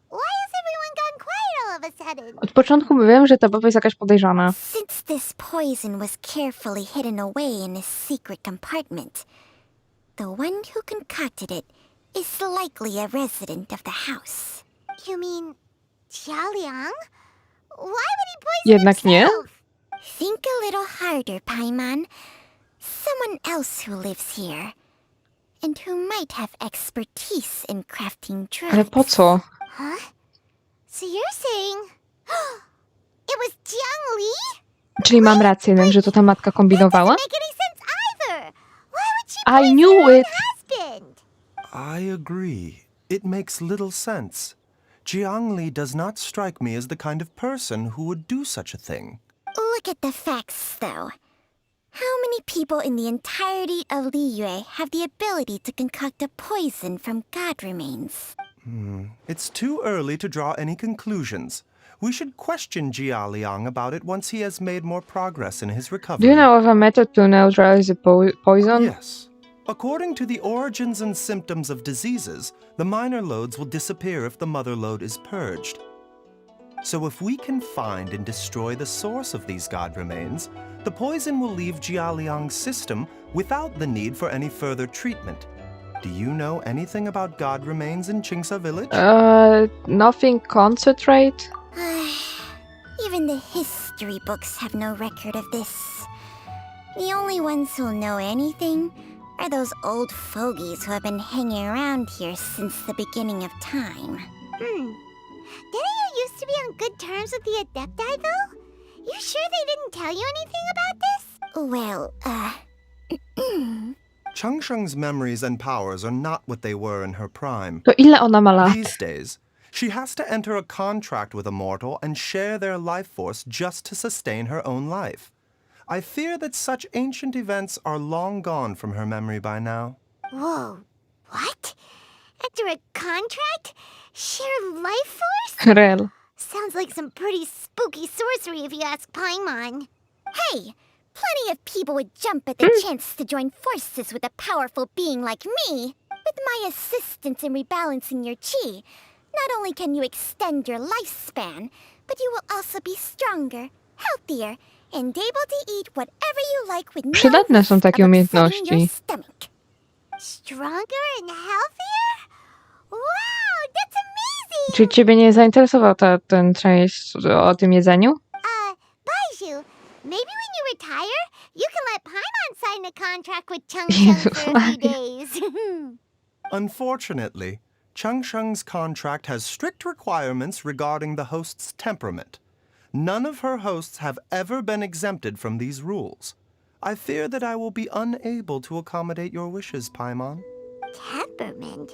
[SPEAKER 3] why has everyone gone quiet all of a sudden?
[SPEAKER 1] Od początku mówiłem, że ta baba jest jakaś podejrzana.
[SPEAKER 10] Since this poison was carefully hidden away in a secret compartment, the one who concocted it is likely a resident of the house.
[SPEAKER 3] You mean Jialiang? Why would he poison
[SPEAKER 1] Jednak nie?
[SPEAKER 3] himself?
[SPEAKER 10] Think a little harder, Paimon. Someone else who lives here, and who might have expertise in crafting
[SPEAKER 1] Ale
[SPEAKER 10] drugs.
[SPEAKER 1] po co?
[SPEAKER 3] Huh? So you're saying... it was Jiang Li?
[SPEAKER 1] Czyli mam rację jednak, że to ta matka kombinowała?
[SPEAKER 3] Doesn't make any sense either. Why would she
[SPEAKER 1] I
[SPEAKER 3] poison
[SPEAKER 1] knew
[SPEAKER 3] her own
[SPEAKER 1] it.
[SPEAKER 3] husband?
[SPEAKER 5] I agree. It makes little sense. Jiangli does not strike me as the kind of person who would do such a thing.
[SPEAKER 10] Look at the facts, though. How many people in the entirety of Liyue have the ability to concoct a poison from god remains?
[SPEAKER 5] It's too early to draw any conclusions. We should question Jia Liang about it once he has made more progress in his recovery.
[SPEAKER 1] Do you know of a method to neutralize the poison?
[SPEAKER 5] Yes. According to the Origins and Symptoms of Diseases, the minor loads will disappear if the mother lode is purged. So if we can find and destroy the source of these god remains, the poison will leave Jialiang's system without the need for any further treatment. Do you know anything about god remains in Qingsa village?
[SPEAKER 1] Nothing concentrate?
[SPEAKER 10] Even the history books have no record of this. The only ones who'll know anything are those old fogies who have been hanging around here since the beginning of time.
[SPEAKER 3] Didn't you used to be on good terms with the Adepti, though? You sure they didn't tell you anything about this?
[SPEAKER 10] Well,
[SPEAKER 5] Changsheng's memories and powers are not what they were in her prime.
[SPEAKER 1] To ile ona ma lat?
[SPEAKER 5] These days, she has to enter a contract with a mortal and share their life force just to sustain her own life. I fear that such ancient events are long gone from her memory by now.
[SPEAKER 3] Whoa, what? Enter a contract? Share life force?
[SPEAKER 1] Rel.
[SPEAKER 3] Sounds like some pretty spooky sorcery if you ask Paimon.
[SPEAKER 10] hey, plenty of people would jump at the chance to join forces with a powerful being like me. With my assistance in rebalancing your chi, not only can you extend your lifespan, but you will also be stronger, healthier, and able to eat whatever you like with no
[SPEAKER 1] Przydatne są
[SPEAKER 10] risk
[SPEAKER 1] takie
[SPEAKER 10] of upsetting your
[SPEAKER 1] umiejętności.
[SPEAKER 10] stomach.
[SPEAKER 3] Stronger and healthier? Wow, that's amazing!
[SPEAKER 1] Czy ciebie nie zainteresował ten część o tym jedzeniu?
[SPEAKER 3] Baizhu, maybe when you retire, you can let Paimon sign a contract with Changsheng for a few days.
[SPEAKER 5] Unfortunately, Changsheng's contract has strict requirements regarding the host's temperament. None of her hosts have ever been exempted from these rules. I fear that I will be unable to accommodate your wishes, Paimon.
[SPEAKER 3] Temperament?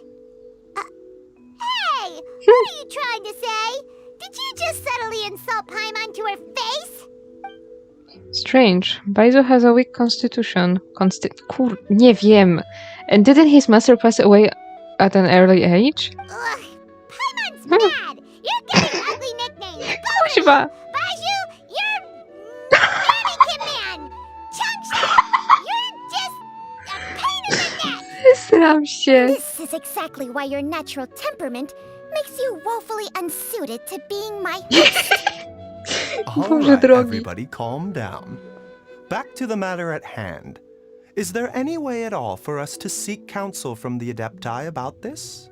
[SPEAKER 3] Hey! What are you trying to say? Did you just subtly insult Paimon to her face?
[SPEAKER 1] Strange. Baizu has a weak constitution. Nie wiem. And didn't his master pass away at an early age?
[SPEAKER 3] Ugh, Paimon's mad! You're getting ugly nicknames!
[SPEAKER 1] Kuźwa!
[SPEAKER 3] Baizhu, you're...
[SPEAKER 1] Znam się.
[SPEAKER 10] This is exactly why your natural temperament makes you woefully unsuited to being my host.
[SPEAKER 5] All
[SPEAKER 1] Boże
[SPEAKER 5] right,
[SPEAKER 1] drogi.
[SPEAKER 5] everybody, calm down. Back to the matter at hand. Is there any way at all for us to seek counsel from the Adepti about this?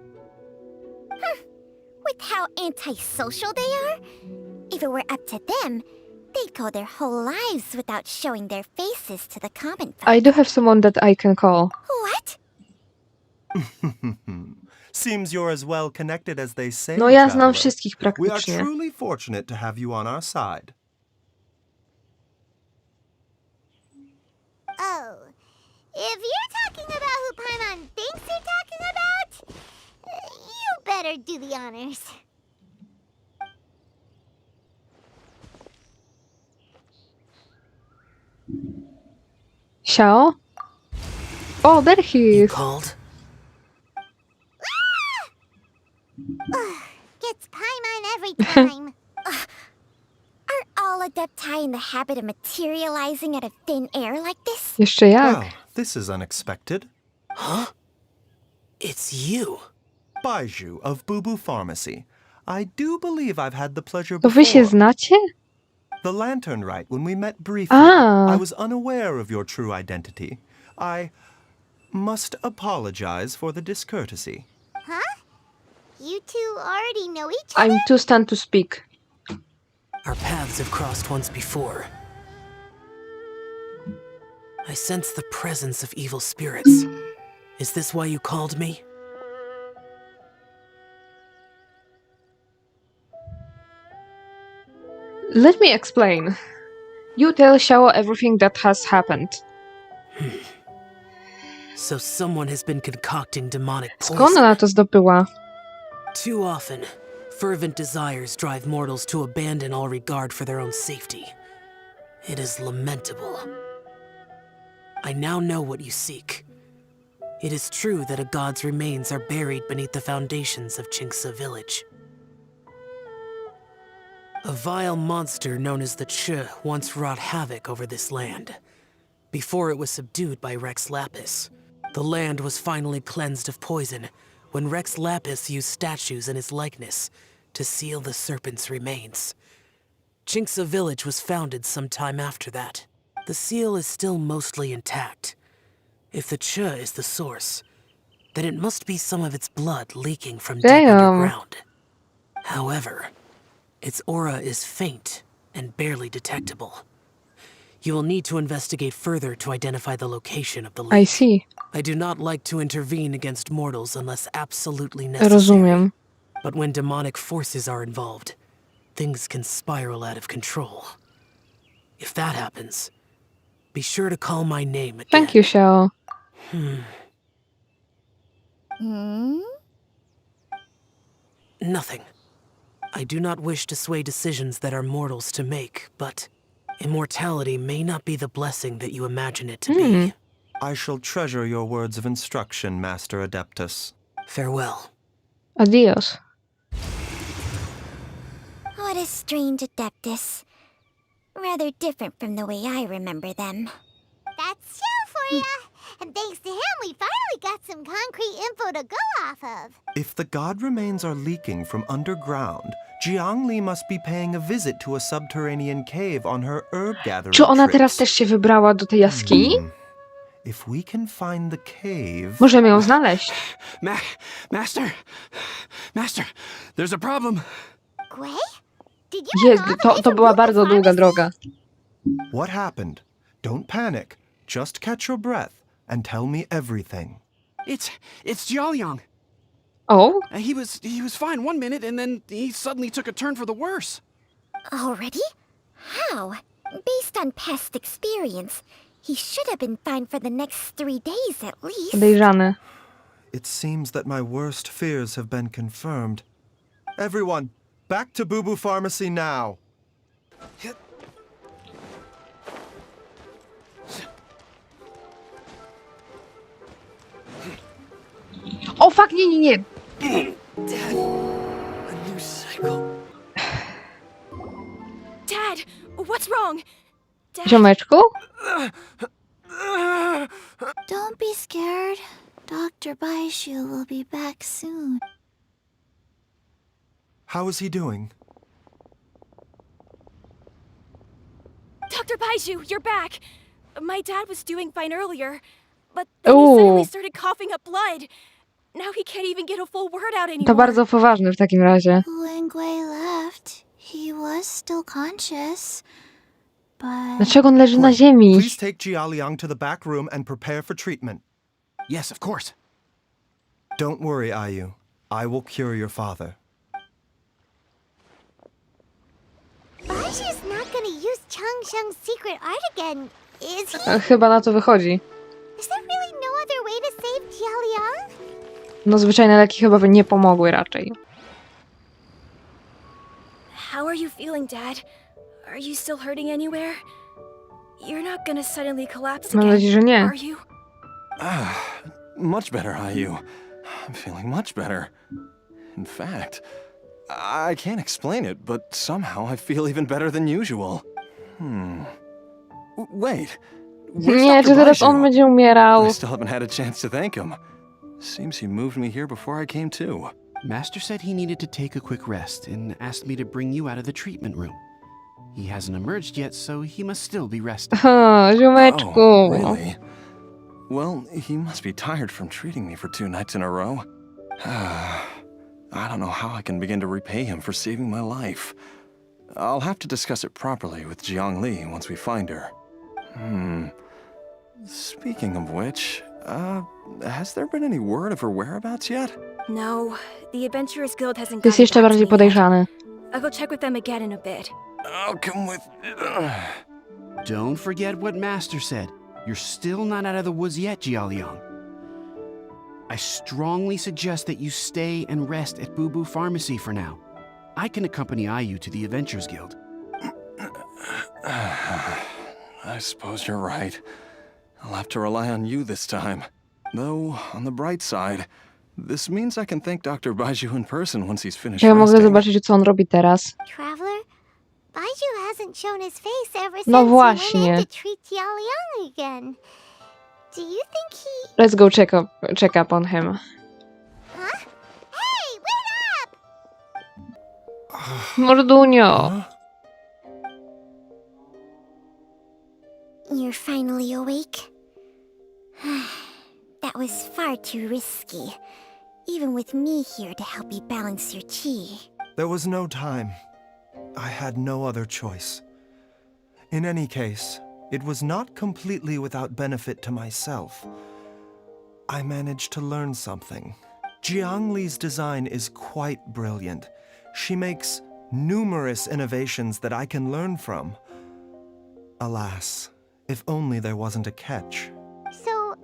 [SPEAKER 10] With how antisocial they are, if it were up to them, they'd go their whole lives without showing their faces to the common folk.
[SPEAKER 1] I do have someone that I can call.
[SPEAKER 10] What?
[SPEAKER 5] Seems you're as well connected as they say.
[SPEAKER 1] No ja znam
[SPEAKER 5] traveler.
[SPEAKER 1] wszystkich
[SPEAKER 5] We are
[SPEAKER 1] praktycznie.
[SPEAKER 5] truly fortunate to have you on our side.
[SPEAKER 3] Oh, if you're talking about who Paimon thinks you're talking about, you better do the honors.
[SPEAKER 1] Xiao? Oh, there he
[SPEAKER 7] You
[SPEAKER 1] is.
[SPEAKER 7] called?
[SPEAKER 3] Gets Paimon every time.
[SPEAKER 10] Are all Adepti in the habit of materializing out of thin air like this?
[SPEAKER 1] Jeszcze jak?
[SPEAKER 5] Well, this is unexpected.
[SPEAKER 7] Huh? It's you.
[SPEAKER 5] Baiju of Bubu Pharmacy. I do believe I've had the pleasure
[SPEAKER 1] To wy się
[SPEAKER 5] before.
[SPEAKER 1] znacie?
[SPEAKER 5] The Lantern Rite, when we met briefly,
[SPEAKER 1] Ah.
[SPEAKER 5] I was unaware of your true identity. I must apologize for the discourtesy.
[SPEAKER 3] Huh? You two already know each other?
[SPEAKER 1] I'm too stunned to speak.
[SPEAKER 7] Our paths have crossed once before. I sense the presence of evil spirits. Is this why you called me?
[SPEAKER 1] Let me explain. You tell Xiao everything that has happened.
[SPEAKER 7] So someone has been concocting demonic
[SPEAKER 1] Skąd
[SPEAKER 7] poison.
[SPEAKER 1] ona to zdobyła?
[SPEAKER 7] Too often, fervent desires drive mortals to abandon all regard for their own safety. It is lamentable. I now know what you seek. It is true that a god's remains are buried beneath the foundations of Chinksa village. A vile monster known as the Ch once wrought havoc over this land. Before it was subdued by Rex Lapis, the land was finally cleansed of poison when Rex Lapis used statues in his likeness to seal the serpent's remains. Chinksa village was founded some time after that. The seal is still mostly intact. If the Ch is the source, then it must be some of its blood leaking from deep
[SPEAKER 1] Damn.
[SPEAKER 7] underground. However, its aura is faint and barely detectable. You will need to investigate further to identify the location of the
[SPEAKER 1] I
[SPEAKER 7] leak.
[SPEAKER 1] see.
[SPEAKER 7] I do not like to intervene against mortals unless absolutely necessary.
[SPEAKER 1] Rozumiem.
[SPEAKER 7] But when demonic forces are involved, things can spiral out of control. If that happens, be sure to call my name again.
[SPEAKER 1] Thank you, Xiao.
[SPEAKER 7] Nothing. I do not wish to sway decisions that are mortals to make, but immortality may not be the blessing that you imagine it to be.
[SPEAKER 5] I shall treasure your words of instruction, Master Adeptus.
[SPEAKER 7] Farewell.
[SPEAKER 1] Adios.
[SPEAKER 10] What a strange Adeptus. Rather different from the way I remember them.
[SPEAKER 3] That's Xiao for ya! And thanks to him, we finally got some concrete info to go off of.
[SPEAKER 5] If the god remains are leaking from underground, Jiangli must be paying a visit to a subterranean cave on her herb gathering
[SPEAKER 1] Czy ona
[SPEAKER 5] trips.
[SPEAKER 1] teraz też się wybrała do tej jaskini?
[SPEAKER 5] If we can find the cave...
[SPEAKER 1] Możemy ją znaleźć.
[SPEAKER 2] Master, there's a problem.
[SPEAKER 3] Gray? Did you
[SPEAKER 1] Je,
[SPEAKER 3] run all the way
[SPEAKER 1] to
[SPEAKER 3] from
[SPEAKER 1] była
[SPEAKER 3] Google
[SPEAKER 1] bardzo długa
[SPEAKER 3] Pharmacy?
[SPEAKER 1] droga.
[SPEAKER 5] What happened? Don't panic. Just catch your breath and tell me everything.
[SPEAKER 2] It's Jiaoyang.
[SPEAKER 1] Oh?
[SPEAKER 2] He was fine one minute, and then he suddenly took a turn for the worse.
[SPEAKER 10] Already? How? Based on past experience, he should have been fine for the next 3 days at least.
[SPEAKER 1] Podejrzany.
[SPEAKER 5] It seems that my worst fears have been confirmed. Everyone, back to Bubu Pharmacy now.
[SPEAKER 1] O, fuck, nie.
[SPEAKER 7] Dad, a new cycle.
[SPEAKER 4] Dad, what's wrong? Dad,
[SPEAKER 1] Ziomeczku?
[SPEAKER 10] Don't be scared.
[SPEAKER 3] Dr. Baishu will be back soon.
[SPEAKER 5] How is he doing?
[SPEAKER 4] Dr. Baiju, you're back! My dad was doing fine earlier, but then he suddenly started coughing up blood. Now he can't even get a full word out
[SPEAKER 1] To
[SPEAKER 4] anymore.
[SPEAKER 1] bardzo poważne w takim razie.
[SPEAKER 3] When Gui left, he was still conscious. But
[SPEAKER 1] Dlaczego on leży na
[SPEAKER 5] Gwen,
[SPEAKER 1] ziemi?
[SPEAKER 5] please take Jialiang to the back room and prepare for treatment.
[SPEAKER 2] Yes, of course.
[SPEAKER 5] Don't worry, Ayu. I will cure your father.
[SPEAKER 3] Baishu's not gonna use Changsheng's secret art again, is he?
[SPEAKER 1] Chyba na to wychodzi.
[SPEAKER 3] Is there really no other way to save Jialiang?
[SPEAKER 1] No zwyczajne leki chyba by nie pomogły raczej.
[SPEAKER 4] How are you feeling, Dad? Are you still hurting anywhere? You're not gonna suddenly collapse
[SPEAKER 1] Mam
[SPEAKER 4] again,
[SPEAKER 1] nadzieję, że nie.
[SPEAKER 4] are you?
[SPEAKER 9] Much better, Ayu. I'm feeling much better. In fact, I can't explain it, but somehow I feel even better than usual. Wait. Where's
[SPEAKER 1] Nie,
[SPEAKER 9] Dr.
[SPEAKER 1] czy teraz on
[SPEAKER 9] Baishu?
[SPEAKER 1] będzie umierał?
[SPEAKER 9] I still haven't had a chance to thank him. Seems he moved me here before I came to.
[SPEAKER 2] Master said he needed to take a quick rest and asked me to bring you out of the treatment room. He hasn't emerged yet, so he must still be resting.
[SPEAKER 1] Ha, ziomeczku.
[SPEAKER 9] Oh, really? Well, he must be tired from treating me for 2 nights in a row. I don't know how I can begin to repay him for saving my life. I'll have to discuss it properly with Jiangli once we find her. Speaking of which, has there been any word of her whereabouts yet?
[SPEAKER 4] No, the Adventurers Guild hasn't
[SPEAKER 1] Jest
[SPEAKER 4] gotten
[SPEAKER 1] jeszcze
[SPEAKER 4] back to
[SPEAKER 1] bardziej
[SPEAKER 4] me yet.
[SPEAKER 1] podejrzany.
[SPEAKER 4] I'll go check with them again in a bit.
[SPEAKER 9] I'll come with...
[SPEAKER 2] Don't forget what Master said. You're still not out of the woods yet, Jialiang. I strongly suggest that you stay and rest at Boo Boo Pharmacy for now. I can accompany Ayu to the Adventurers Guild.
[SPEAKER 9] I suppose you're right. I'll have to rely on you this time. Though, on the bright side, this means I can thank Dr. Baiju in person once he's finished
[SPEAKER 1] Ja mogę
[SPEAKER 9] resting.
[SPEAKER 1] zobaczyć, co on robi teraz.
[SPEAKER 3] Traveler, Baiju hasn't shown his face ever since
[SPEAKER 1] No
[SPEAKER 3] he went
[SPEAKER 1] właśnie.
[SPEAKER 3] in to treat Jialiang again. Do you think he...
[SPEAKER 1] Let's go check up on him.
[SPEAKER 3] Huh? Hey, wait up!
[SPEAKER 1] Mordunio.
[SPEAKER 10] You're finally awake? That was far too risky. Even with me here to help you balance your chi.
[SPEAKER 5] There was no time. I had no other choice. In any case, it was not completely without benefit to myself. I managed to learn something. Jiangli's design is quite brilliant. She makes numerous innovations that I can learn from. Alas, if only there wasn't a catch.
[SPEAKER 3] So,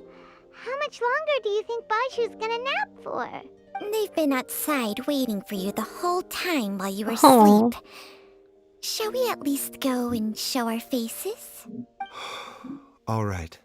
[SPEAKER 3] how much longer do you think Baiju's gonna nap for?
[SPEAKER 10] They've been outside waiting for you the whole time while you were
[SPEAKER 1] Oh.
[SPEAKER 10] asleep. Shall we at least go and show our faces?
[SPEAKER 5] All right.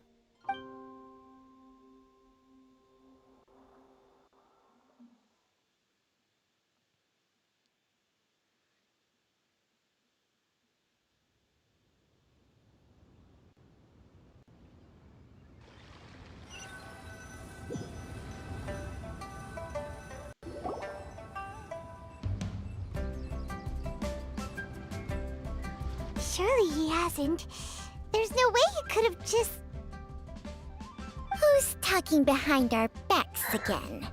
[SPEAKER 3] Surely he hasn't. There's no way he could have just...
[SPEAKER 10] Who's talking behind our backs again?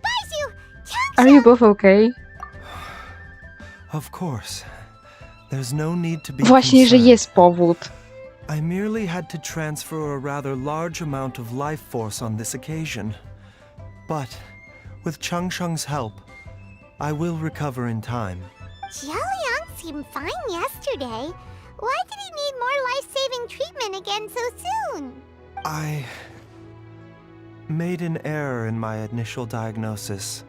[SPEAKER 3] Baiju!
[SPEAKER 1] Are you both okay?
[SPEAKER 5] Of course. There's no need to be
[SPEAKER 1] Właśnie, że
[SPEAKER 5] concerned.
[SPEAKER 1] jest powód.
[SPEAKER 5] I merely had to transfer a rather large amount of life force on this occasion. But, with Changsheng's help, I will recover in time.
[SPEAKER 3] Jialiang seemed fine yesterday. Why did he need more life-saving treatment again so soon?
[SPEAKER 5] I made an error in my initial diagnosis.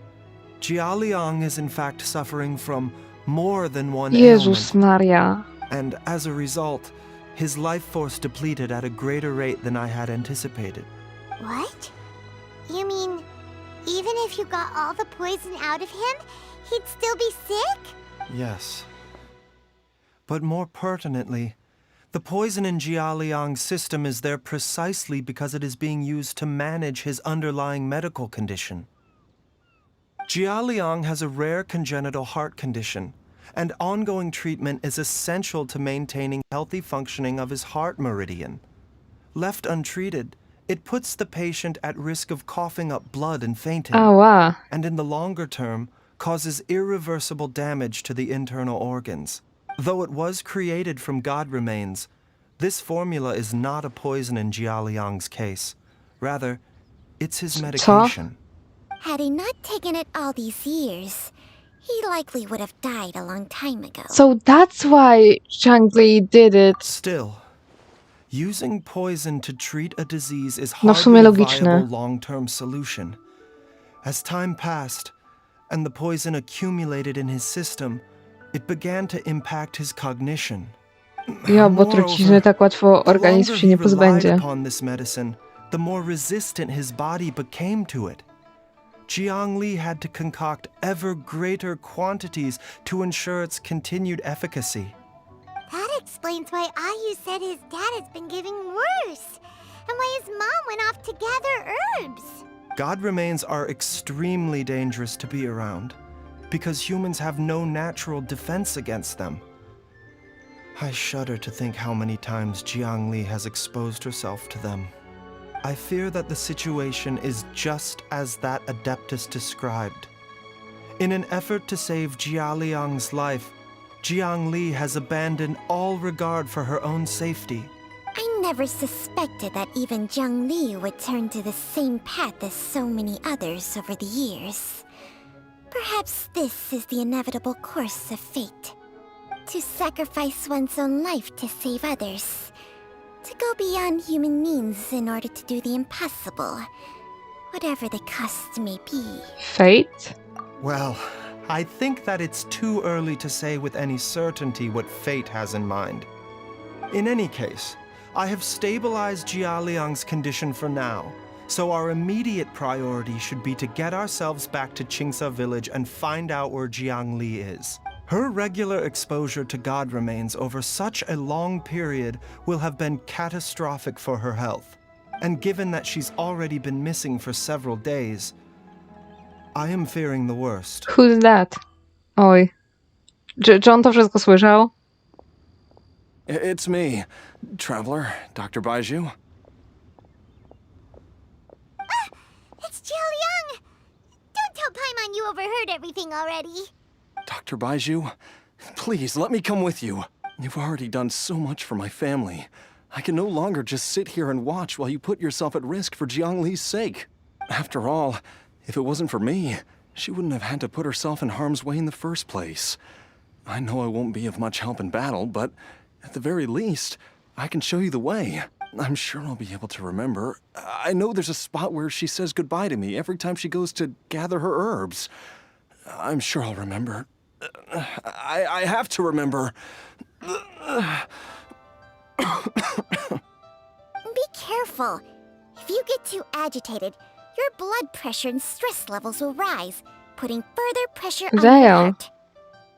[SPEAKER 5] Jialiang is in fact suffering from more than one
[SPEAKER 1] Jezus
[SPEAKER 5] ailment,
[SPEAKER 1] Maria.
[SPEAKER 5] and as a result, his life force depleted at a greater rate than I had anticipated.
[SPEAKER 3] What? You mean, even if you got all the poison out of him, he'd still be sick?
[SPEAKER 5] Yes. But more pertinently, The poison in Jialiang's system is there precisely because it is being used to manage his underlying medical condition. Jialiang has a rare congenital heart condition, and ongoing treatment is essential to maintaining healthy functioning of his heart meridian. Left untreated, it puts the patient at risk of coughing up blood and fainting,
[SPEAKER 1] Ała.
[SPEAKER 5] and in the longer term, causes irreversible damage to the internal organs. Though it was created from god remains, this formula is not a poison in Jialiang's case. Rather, it's his medication.
[SPEAKER 10] Had he not taken it all these years, he likely would have died a long time ago.
[SPEAKER 1] So that's why Zhangli did it.
[SPEAKER 5] Still, using poison to treat a disease is
[SPEAKER 1] No, w sumie
[SPEAKER 5] hardly a
[SPEAKER 1] logiczne.
[SPEAKER 5] viable long-term solution. As time passed, and the poison accumulated in his system, it began to impact his cognition.
[SPEAKER 1] Ja, bo trucizny tak łatwo
[SPEAKER 5] The
[SPEAKER 1] organizm
[SPEAKER 5] longer
[SPEAKER 1] się
[SPEAKER 5] he
[SPEAKER 1] nie
[SPEAKER 5] relied
[SPEAKER 1] pozbędzie.
[SPEAKER 5] upon this medicine, the more resistant his body became to it. Jiangli had to concoct ever greater quantities to ensure its continued efficacy.
[SPEAKER 3] That explains why Ayu said his dad has been getting worse, and why his mom went off to gather herbs.
[SPEAKER 5] God remains are extremely dangerous to be around, because humans have no natural defense against them. I shudder to think how many times Jiangli has exposed herself to them. I fear that the situation is just as that adeptus described. In an effort to save Jialiang's life, Jiangli has abandoned all regard for her own safety.
[SPEAKER 10] I never suspected that even Zhangli would turn to the same path as so many others over the years. Perhaps this is the inevitable course of fate. To sacrifice one's own life to save others. To go beyond human means in order to do the impossible. Whatever the cost may be.
[SPEAKER 1] Fate?
[SPEAKER 5] Well, I think that it's too early to say with any certainty what fate has in mind. In any case, I have stabilized Jialiang's condition for now, so our immediate priority should be to get ourselves back to Qingsa village and find out where Jiangli is. Her regular exposure to god remains over such a long period will have been catastrophic for her health. And given that she's already been missing for several days, I am fearing the worst.
[SPEAKER 1] Who's that? Oj. Czy on to wszystko słyszał?
[SPEAKER 9] It's me, Traveler, Dr. Baiju.
[SPEAKER 3] It's Jialiang! Don't tell Paimon you overheard everything already.
[SPEAKER 9] Dr. Baiju, please let me come with you. You've already done so much for my family. I can no longer just sit here and watch while you put yourself at risk for Jiangli's sake. After all, if it wasn't for me, she wouldn't have had to put herself in harm's way in the first place. I know I won't be of much help in battle, but at the very least, I can show you the way. I'm sure I'll be able to remember. I know there's a spot where she says goodbye to me every time she goes to gather her herbs. I'm sure I'll remember. I have to remember.
[SPEAKER 10] Be careful. If you get too agitated, your blood pressure and stress levels will rise, putting further pressure on your
[SPEAKER 1] Damn.
[SPEAKER 10] heart.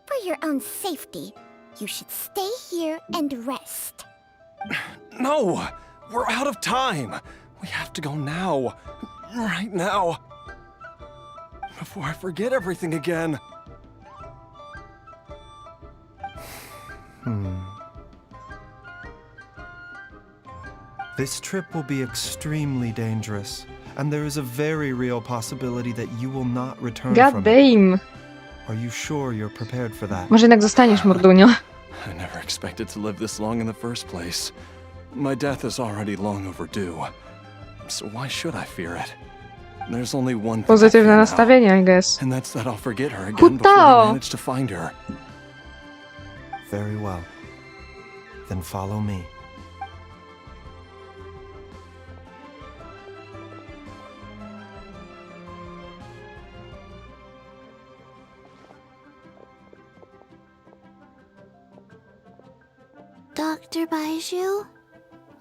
[SPEAKER 10] For your own safety, you should stay here and rest.
[SPEAKER 9] No! We're out of time! We have to go now. Right now. Before I forget everything again.
[SPEAKER 5] This trip will be extremely dangerous, and there is a very real possibility that you will not return
[SPEAKER 1] God
[SPEAKER 5] from it.
[SPEAKER 1] damn.
[SPEAKER 5] Are you sure you're prepared for that?
[SPEAKER 1] Może jednak zostaniesz, mordunio.
[SPEAKER 9] I never expected to live this long in the first place. My death is already long overdue. So why should I fear it? There's only one thing I
[SPEAKER 1] Pozytywne
[SPEAKER 9] fear now,
[SPEAKER 1] nastawienie, I guess.
[SPEAKER 9] and that's that I'll forget her again before
[SPEAKER 1] Hutao!
[SPEAKER 9] I manage to find her.
[SPEAKER 5] Very well. Then follow me.
[SPEAKER 10] Dr. Baiju,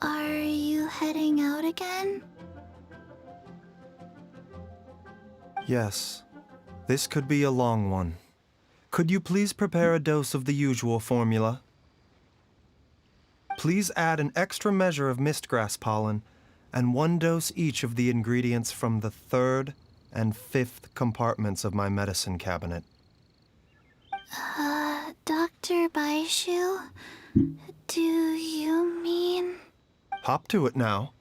[SPEAKER 10] are you heading out again?
[SPEAKER 5] Yes. This could be a long one. Could you please prepare a dose of the usual formula? Please add an extra measure of mistgrass pollen and 1 dose each of the ingredients from the 3rd and 5th compartments of my medicine cabinet.
[SPEAKER 8] Dr. Baishu, do you mean...
[SPEAKER 5] Hop to it now.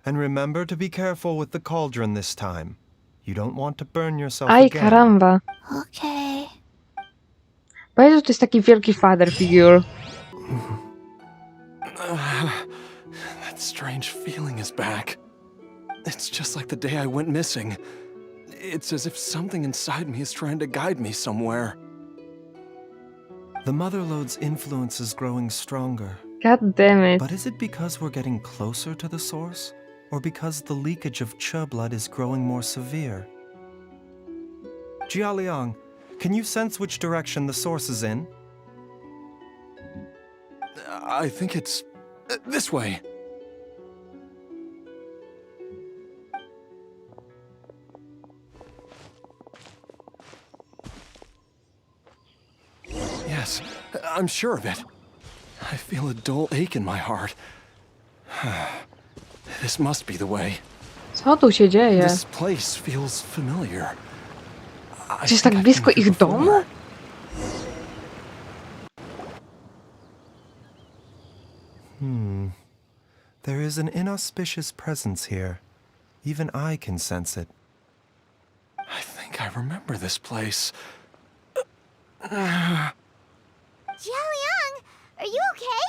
[SPEAKER 5] And remember to be careful with the cauldron this time. You don't want to burn yourself
[SPEAKER 1] Aj,
[SPEAKER 5] again.
[SPEAKER 1] karamba.
[SPEAKER 8] Okay.
[SPEAKER 1] Bajzu to jest taki wielki father figure.
[SPEAKER 9] That strange feeling is back. It's just like the day I went missing. It's as if something inside me is trying to guide me somewhere.
[SPEAKER 5] The Motherlode's influence is growing stronger.
[SPEAKER 1] God damn it.
[SPEAKER 5] But is it because we're getting closer to the source? Or because the leakage of Che blood is growing more severe? Jialiang, can you sense which direction the source is in?
[SPEAKER 9] I think it's this way. Yes, I'm sure of it. I feel a dull ache in my heart. This must be the way.
[SPEAKER 1] Co tu się dzieje?
[SPEAKER 9] This place feels familiar. I
[SPEAKER 1] Czy jest
[SPEAKER 9] think
[SPEAKER 1] tak
[SPEAKER 9] I've
[SPEAKER 1] blisko
[SPEAKER 9] been here
[SPEAKER 1] ich domu?
[SPEAKER 9] before.
[SPEAKER 5] There is an inauspicious presence here. Even I can sense it.
[SPEAKER 9] I think I remember this place.
[SPEAKER 3] Jialiang, are you okay?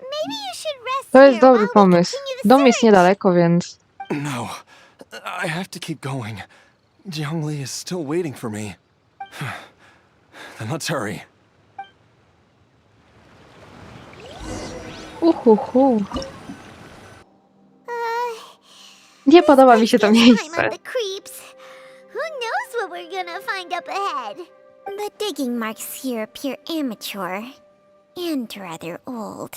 [SPEAKER 3] Maybe you should rest
[SPEAKER 1] To
[SPEAKER 3] here
[SPEAKER 1] jest dobry
[SPEAKER 3] while we
[SPEAKER 1] pomysł.
[SPEAKER 3] continue the
[SPEAKER 1] Dom jest
[SPEAKER 3] search.
[SPEAKER 1] niedaleko, więc...
[SPEAKER 9] No, I have to keep going. Jiangli is still waiting for me. Then let's hurry.
[SPEAKER 1] Uhuhu. Nie podoba mi się to
[SPEAKER 3] Time
[SPEAKER 1] miejsce.
[SPEAKER 3] on the creeps. Who knows what we're gonna find up ahead?
[SPEAKER 10] The digging marks here appear amateur and rather old.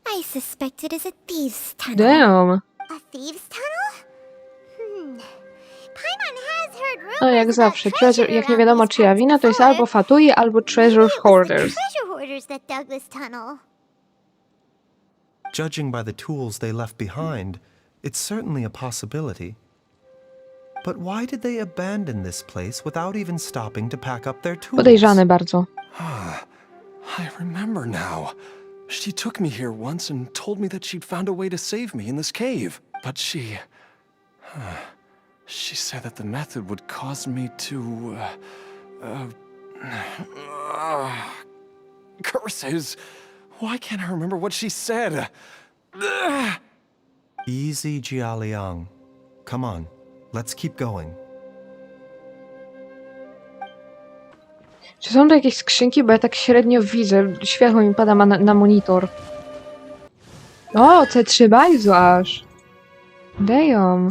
[SPEAKER 10] I suspect it is a thieves' tunnel.
[SPEAKER 1] Damn.
[SPEAKER 3] A thieves' tunnel? Paimon has heard rumors
[SPEAKER 1] No jak
[SPEAKER 3] about
[SPEAKER 1] zawsze,
[SPEAKER 3] treasure
[SPEAKER 1] jak nie
[SPEAKER 3] around
[SPEAKER 1] wiadomo
[SPEAKER 3] these
[SPEAKER 1] czyja
[SPEAKER 3] parts
[SPEAKER 1] wina, to jest
[SPEAKER 3] before.
[SPEAKER 1] albo Fatui, albo Treasure
[SPEAKER 3] Maybe it was the
[SPEAKER 1] Hoarders.
[SPEAKER 3] treasure hoarders that dug this tunnel.
[SPEAKER 5] Judging by the tools they left behind, it's certainly a possibility. But why did they abandon this place without even stopping to pack up their tools?
[SPEAKER 1] Podejrzane bardzo.
[SPEAKER 9] I remember now. She took me here once and told me that she'd found a way to save me in this cave. But she said that the method would cause me to, curses. Why can't I remember what she said?
[SPEAKER 5] Easy, Jialiang. Come on, let's keep going.
[SPEAKER 1] Czy są tu jakieś skrzynki? Bo ja tak średnio widzę. Światło mi pada na monitor. O, C3 Bajzu aż. Damn.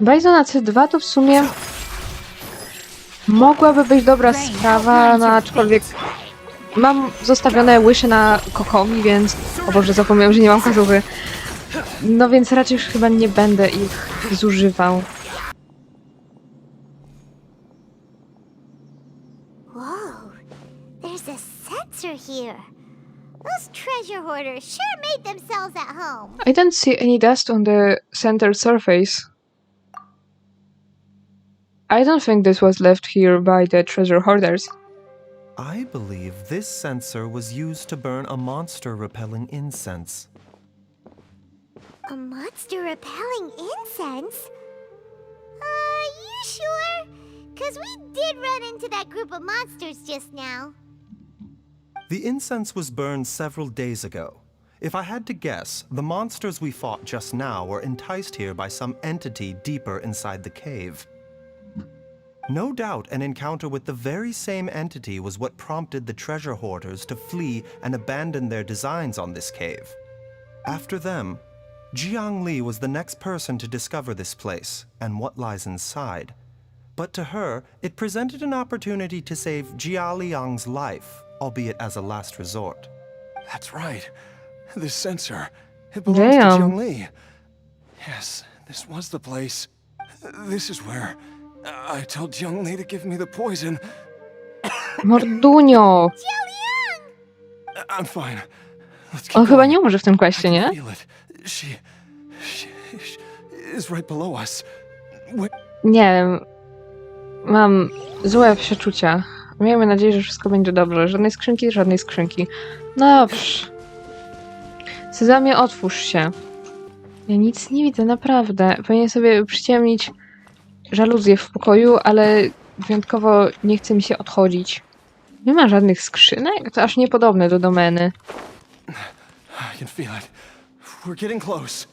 [SPEAKER 1] Bajzu na C2 to w sumie mogłaby być dobra sprawa, no aczkolwiek mam zostawione łyszy na Kokomi, więc... O Boże, zapomniałem, że nie mam kazuchy. No więc raczej już chyba nie będę ich zużywał.
[SPEAKER 3] Whoa, there's a sensor here. Those treasure hoarders sure made themselves at home.
[SPEAKER 1] I don't see any dust on the center surface. I don't think this was left here by the treasure hoarders.
[SPEAKER 5] I believe this sensor was used to burn a monster-repelling incense.
[SPEAKER 3] A monster repelling incense? You sure? 'Cause we did run into that group of monsters just now.
[SPEAKER 5] The incense was burned several days ago. If I had to guess, the monsters we fought just now were enticed here by some entity deeper inside the cave. No doubt an encounter with the very same entity was what prompted the treasure hoarders to flee and abandon their designs on this cave. After them, Jiangli was the next person to discover this place and what lies inside. But to her, it presented an opportunity to save Jialiang's life, albeit as a last resort.
[SPEAKER 9] That's right. This sensor. It belongs to
[SPEAKER 1] Damn.
[SPEAKER 9] Jiangli. Yes, this was the place. This is where I told Jiangli to give me the poison.
[SPEAKER 1] Mordunio!
[SPEAKER 3] Jialiang!
[SPEAKER 9] I'm fine. Let's keep
[SPEAKER 1] On chyba
[SPEAKER 9] going.
[SPEAKER 1] nie umrze w tym
[SPEAKER 9] I
[SPEAKER 1] questie,
[SPEAKER 9] can
[SPEAKER 1] nie?
[SPEAKER 9] feel it. She is right below us.
[SPEAKER 1] Nie wiem. Mam złe przeczucia. Miejmy nadzieję, że wszystko będzie dobrze. Żadnej skrzynki, żadnej skrzynki. No dobrze. Sezamie, otwórz się. Ja nic nie widzę, naprawdę. Powinien sobie przyciemnić żaluzję w pokoju, ale wyjątkowo nie chce mi się odchodzić. Nie ma żadnych skrzynek? To aż niepodobne do domeny.
[SPEAKER 9] I can feel it. We're getting close.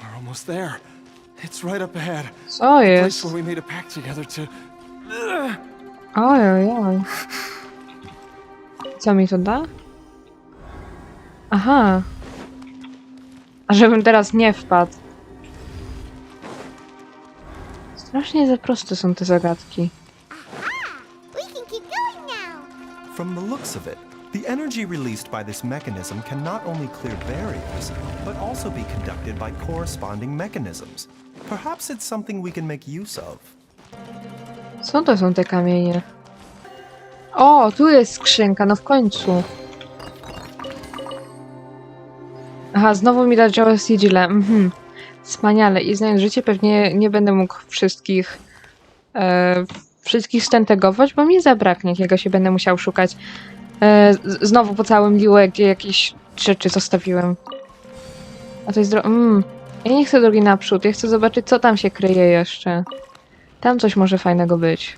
[SPEAKER 9] We're almost there. It's right up ahead.
[SPEAKER 1] Co
[SPEAKER 9] The place
[SPEAKER 1] jest?
[SPEAKER 9] where we made a pact together to...
[SPEAKER 1] Ojojoj. Co mi to da? Aha. A żebym teraz nie wpadł. Strasznie za proste są te zagadki.
[SPEAKER 3] We can keep going now.
[SPEAKER 5] From the looks of it, the energy released by this mechanism can not only clear barriers, but also be conducted by corresponding mechanisms. Perhaps it's something we can make use of.
[SPEAKER 1] Co to są te kamienie? O, tu jest skrzynka, no w końcu. Aha, znowu mi da działa sigile. Wspaniale. I znając życie pewnie nie będę mógł wszystkich stentegować, bo mi zabraknie, jakiego się będę musiał szukać. Znowu po całym liłe, gdzie jakieś rzeczy zostawiłem. A to jest ja nie chcę drogi naprzód, ja chcę zobaczyć, co tam się kryje jeszcze. Tam coś może fajnego być.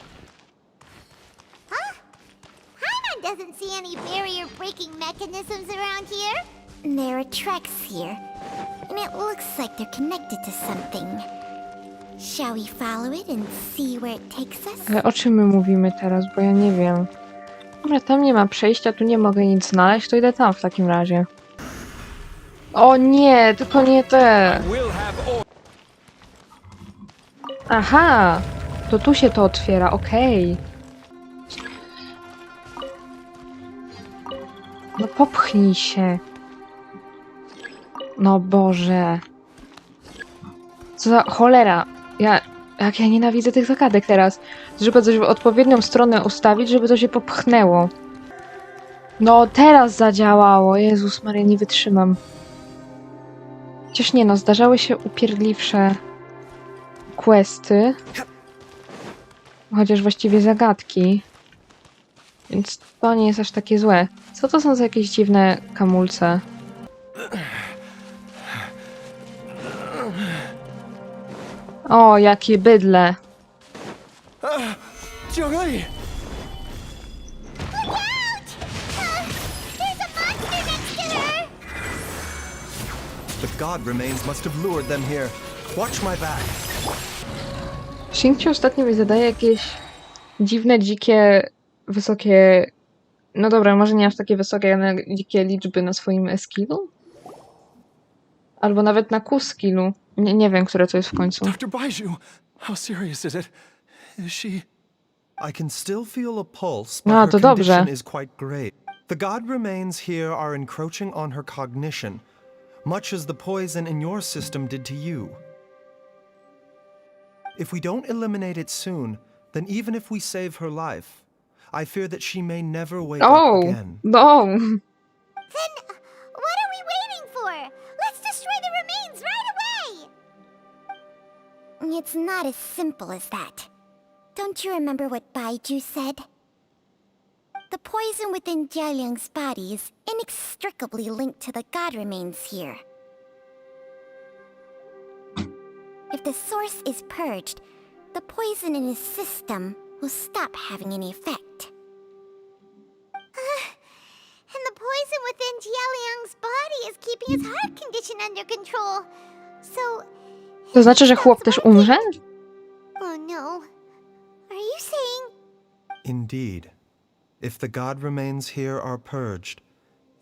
[SPEAKER 3] Paimon doesn't see any barrier-breaking mechanisms around here.
[SPEAKER 10] There are tracks here, and it looks like they're connected to something. Shall we follow it and see where it takes us?
[SPEAKER 1] Ale o czym my mówimy teraz, bo ja nie wiem. Dobra, tam nie ma przejścia, tu nie mogę nic znaleźć, to idę tam w takim razie. O nie, tylko nie te. Aha, to tu się to otwiera, okej. No popchnij się. No Boże. Co za cholera. Jak ja nienawidzę tych zagadek teraz. Żeby coś w odpowiednią stronę ustawić, żeby to się popchnęło. No teraz zadziałało. Jezus Maria, nie wytrzymam. Chociaż nie no, zdarzały się upierdliwsze questy. Chociaż właściwie zagadki. Więc to nie jest aż takie złe. Co to są za jakieś dziwne kamulce? O, jakie bydle.
[SPEAKER 9] Jiangli!
[SPEAKER 3] Look out! There's a monster next to her!
[SPEAKER 5] The god remains must have lured them here. Watch my back.
[SPEAKER 1] Xingqiu ostatnio mi zadaje jakieś dziwne, dzikie, wysokie... No dobra, może nie aż takie wysokie, ale dzikie liczby na swoim skillu? Albo nawet na Q-skillu. Nie wiem, które to jest w końcu.
[SPEAKER 9] Dr. Baiju, how serious is it? Is she...
[SPEAKER 5] I can still feel a pulse, but
[SPEAKER 1] No,
[SPEAKER 5] her
[SPEAKER 1] to dobrze.
[SPEAKER 5] condition is quite grave. The god remains here are encroaching on her cognition, much as the poison in your system did to you. If we don't eliminate it soon, then even if we save her life, I fear that she may never wake up again.
[SPEAKER 1] No!
[SPEAKER 3] Then what are we waiting for? Let's destroy the remains right away!
[SPEAKER 10] It's not as simple as that. Don't you remember what Baiju said? The poison within Jialiang's body is inextricably linked to the god remains here. If the source is purged, the poison in his system will stop having any effect.
[SPEAKER 3] And the poison within Jialiang's body is keeping his heart condition under control. So...
[SPEAKER 1] To znaczy, że chłop też umrze?
[SPEAKER 3] Oh no. Are you saying...
[SPEAKER 5] Indeed. If the god remains here are purged,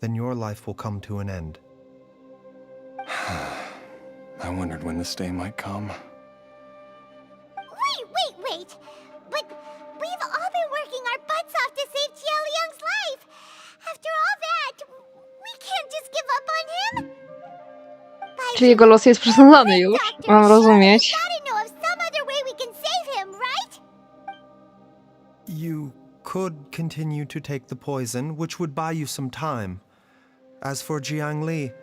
[SPEAKER 5] then your life will come to an end.
[SPEAKER 9] I wondered when this day might come.
[SPEAKER 3] Wait! But we've all been working our butts off to save Jialiang's life! After all that, we can't just give up on him!
[SPEAKER 1] Czyli jego los jest przesądzony już? Mam rozumieć.
[SPEAKER 3] Gotta know of some other way we can save him, right?
[SPEAKER 5] You could continue to take the poison, which would buy you some time. As for Jiangli,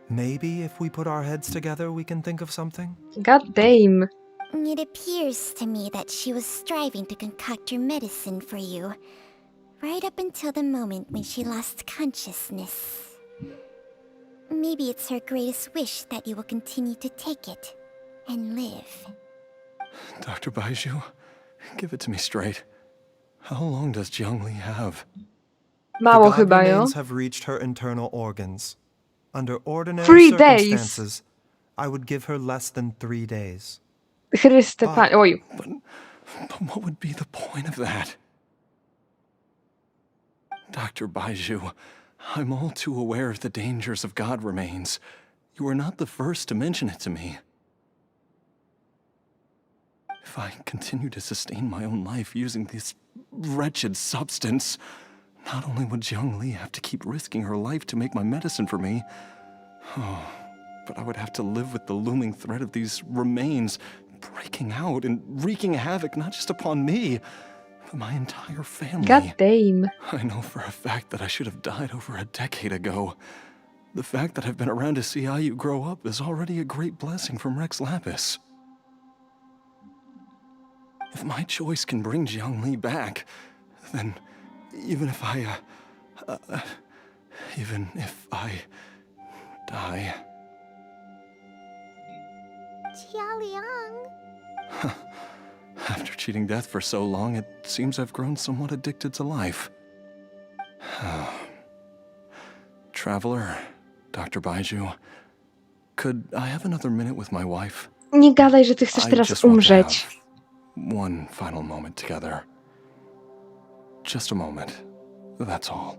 [SPEAKER 5] maybe if we put our heads together, we can think of something?
[SPEAKER 1] God damn.
[SPEAKER 10] It appears to me that she was striving to concoct your medicine for you, right up until the moment when she lost consciousness. Maybe it's her greatest wish that you will continue to take it and live.
[SPEAKER 9] Dr. Baiju, give it to me straight. How long does Jiangli have?
[SPEAKER 1] Mało
[SPEAKER 5] The god
[SPEAKER 1] chyba, jo?
[SPEAKER 5] remains have reached her internal organs. Under ordinary
[SPEAKER 1] 3 days.
[SPEAKER 5] circumstances, I would give her less than 3 days.
[SPEAKER 1] Chryste pan... Oj.
[SPEAKER 9] But what would be the point of that? Dr. Baiju, I'm all too aware of the dangers of God remains. You are not the first to mention it to me. If I continue to sustain my own life using this wretched substance, not only would Jiangli have to keep risking her life to make my medicine for me, but I would have to live with the looming threat of these remains breaking out and wreaking havoc not just upon me, but my entire family.
[SPEAKER 1] God damn.
[SPEAKER 9] I know for a fact that I should have died over a decade ago. The fact that I've been around to see how you grow up is already a great blessing from Rex Lapis. If my choice can bring Jiangli back, then even if I die...
[SPEAKER 3] Jialiang.
[SPEAKER 9] After cheating death for so long, it seems I've grown somewhat addicted to life. Traveler, Dr. Baiju, could I have another minute with my wife?
[SPEAKER 1] Nie gadaj, że ty chcesz
[SPEAKER 9] I
[SPEAKER 1] teraz
[SPEAKER 9] just want to
[SPEAKER 1] umrzeć.
[SPEAKER 9] have one final moment together. Just a moment. That's all.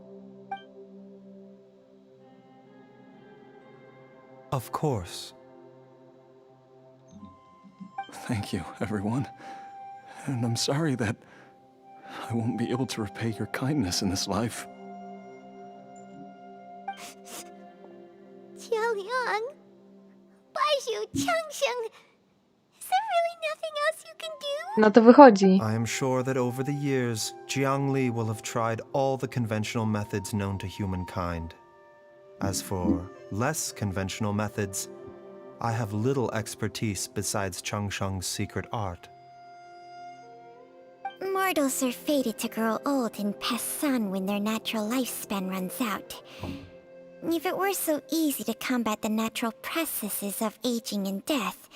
[SPEAKER 5] Of course.
[SPEAKER 9] Thank you, everyone. And I'm sorry that I won't be able to repay your kindness in this life.
[SPEAKER 3] Jialiang. Baiju, Changsheng. Is there really nothing else you can do?
[SPEAKER 1] No to wychodzi.
[SPEAKER 5] I am sure that over the years, Jiangli will have tried all the conventional methods known to humankind. As for less conventional methods, I have little expertise besides Changsheng's secret art.
[SPEAKER 10] Mortals are fated to grow old and pass on when their natural lifespan runs out. If it were so easy to combat the natural processes of aging and death,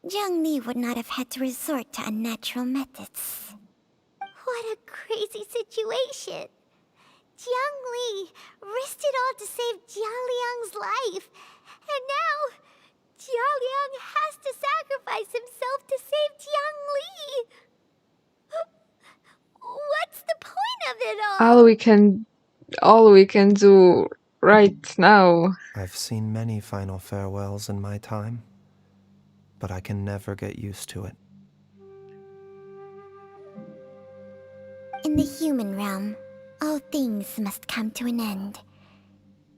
[SPEAKER 10] Jiangli would not have had to resort to unnatural methods.
[SPEAKER 3] What a crazy situation. Jiangli risked it all to save Jialiang's life. And now, Jialiang has to sacrifice himself to save Jiangli. What's the point of it all?
[SPEAKER 1] All we can do right now.
[SPEAKER 5] I've seen many final farewells in my time, but I can never get used to it.
[SPEAKER 10] In the human realm, all things must come to an end.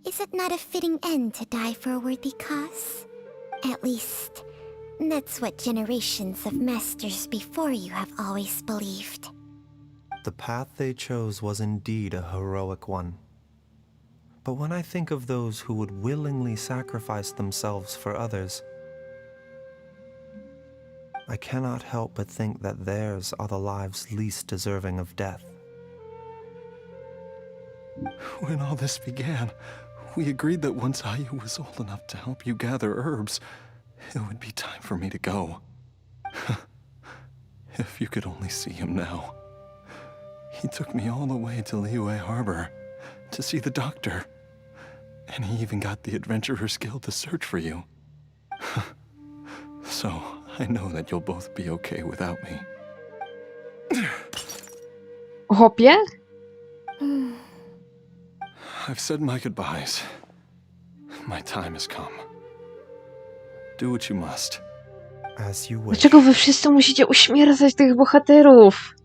[SPEAKER 10] Is it not a fitting end to die for a worthy cause? At least, that's what generations of masters before you have always believed.
[SPEAKER 5] The path they chose was indeed a heroic one. But when I think of those who would willingly sacrifice themselves for others, I cannot help but think that theirs are the lives least deserving of death.
[SPEAKER 9] When all this began, we agreed that once Ayu was old enough to help you gather herbs, it would be time for me to go. If you could only see him now. He took me all the way to Liyue Harbor to see the doctor. And he even got the Adventurer's Guild to search for you. So, I know that you'll both be okay without me.
[SPEAKER 1] Chłopie?
[SPEAKER 9] I've said my goodbyes. My time has come. Do what you must.
[SPEAKER 5] As you wish.
[SPEAKER 1] Dlaczego wy wszyscy musicie uśmiercać tych bohaterów?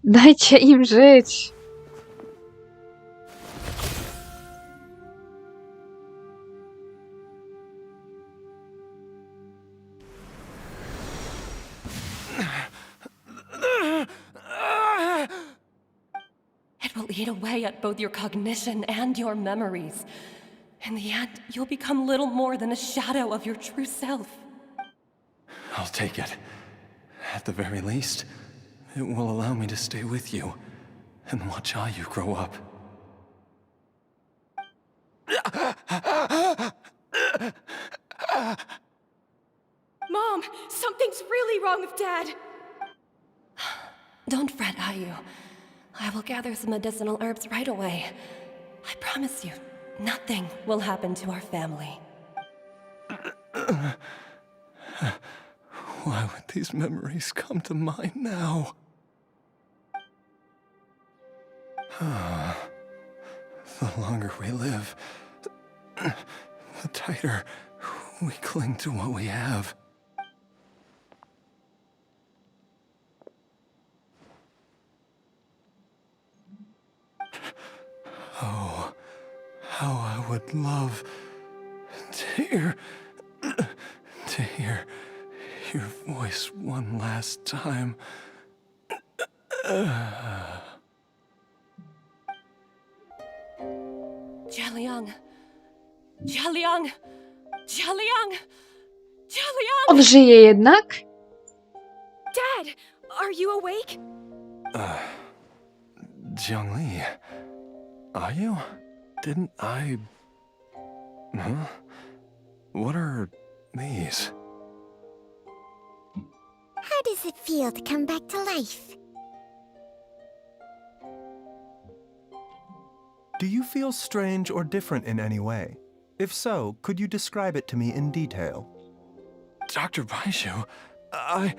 [SPEAKER 1] Dajcie im żyć.
[SPEAKER 11] eat away at both your cognition and your memories. In the end, you'll become little more than a shadow of your true self.
[SPEAKER 9] I'll take it. At the very least, it will allow me to stay with you and watch how you grow up.
[SPEAKER 11] Mom, something's really wrong with Dad! Don't fret, Ayu. I will gather some medicinal herbs right away. I promise you, nothing will happen to our family.
[SPEAKER 9] Why would these memories come to mind now? The longer we live, the tighter we cling to what we have. Oh, how I would love to hear your voice one last time.
[SPEAKER 11] Jialiang! Jialiang! Jialiang! Jialiang!
[SPEAKER 1] On żyje jednak?
[SPEAKER 4] Dad, are you awake?
[SPEAKER 9] Jiangli, are you? Didn't I... Huh? What are these?
[SPEAKER 10] How does it feel to come back to life?
[SPEAKER 5] Do you feel strange or different in any way? If so, could you describe it to me in detail?
[SPEAKER 9] Dr. Baizhu, I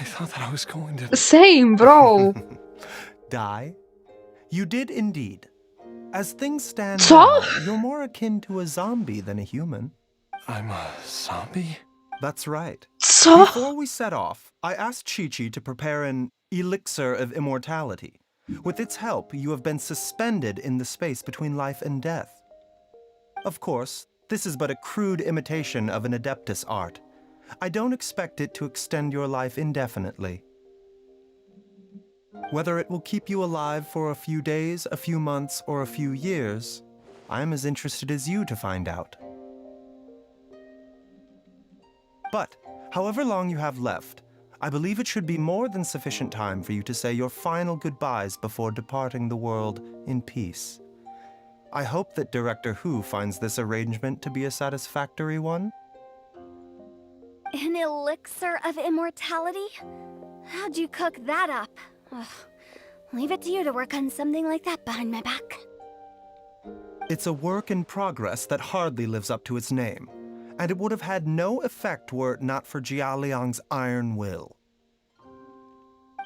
[SPEAKER 9] thought that I was going to...
[SPEAKER 1] Same, bro.
[SPEAKER 5] Die? You did indeed. As things stand
[SPEAKER 1] Co?
[SPEAKER 5] now, you're more akin to a zombie than a human.
[SPEAKER 9] I'm a zombie?
[SPEAKER 5] That's right.
[SPEAKER 1] Co?
[SPEAKER 5] Before we set off, I asked Chi-Chi to prepare an elixir of immortality. With its help, you have been suspended in the space between life and death. Of course, this is but a crude imitation of an Adeptus art. I don't expect it to extend your life indefinitely. Whether it will keep you alive for a few days, a few months, or a few years, I'm as interested as you to find out. But, however long you have left, I believe it should be more than sufficient time for you to say your final goodbyes before departing the world in peace. I hope that Director Hu finds this arrangement to be a satisfactory one.
[SPEAKER 8] An elixir of immortality? How'd you cook that up? Ugh. Leave it to you to work on something like that behind my back.
[SPEAKER 5] It's a work in progress that hardly lives up to its name, and it would have had no effect were it not for Jialiang's iron will.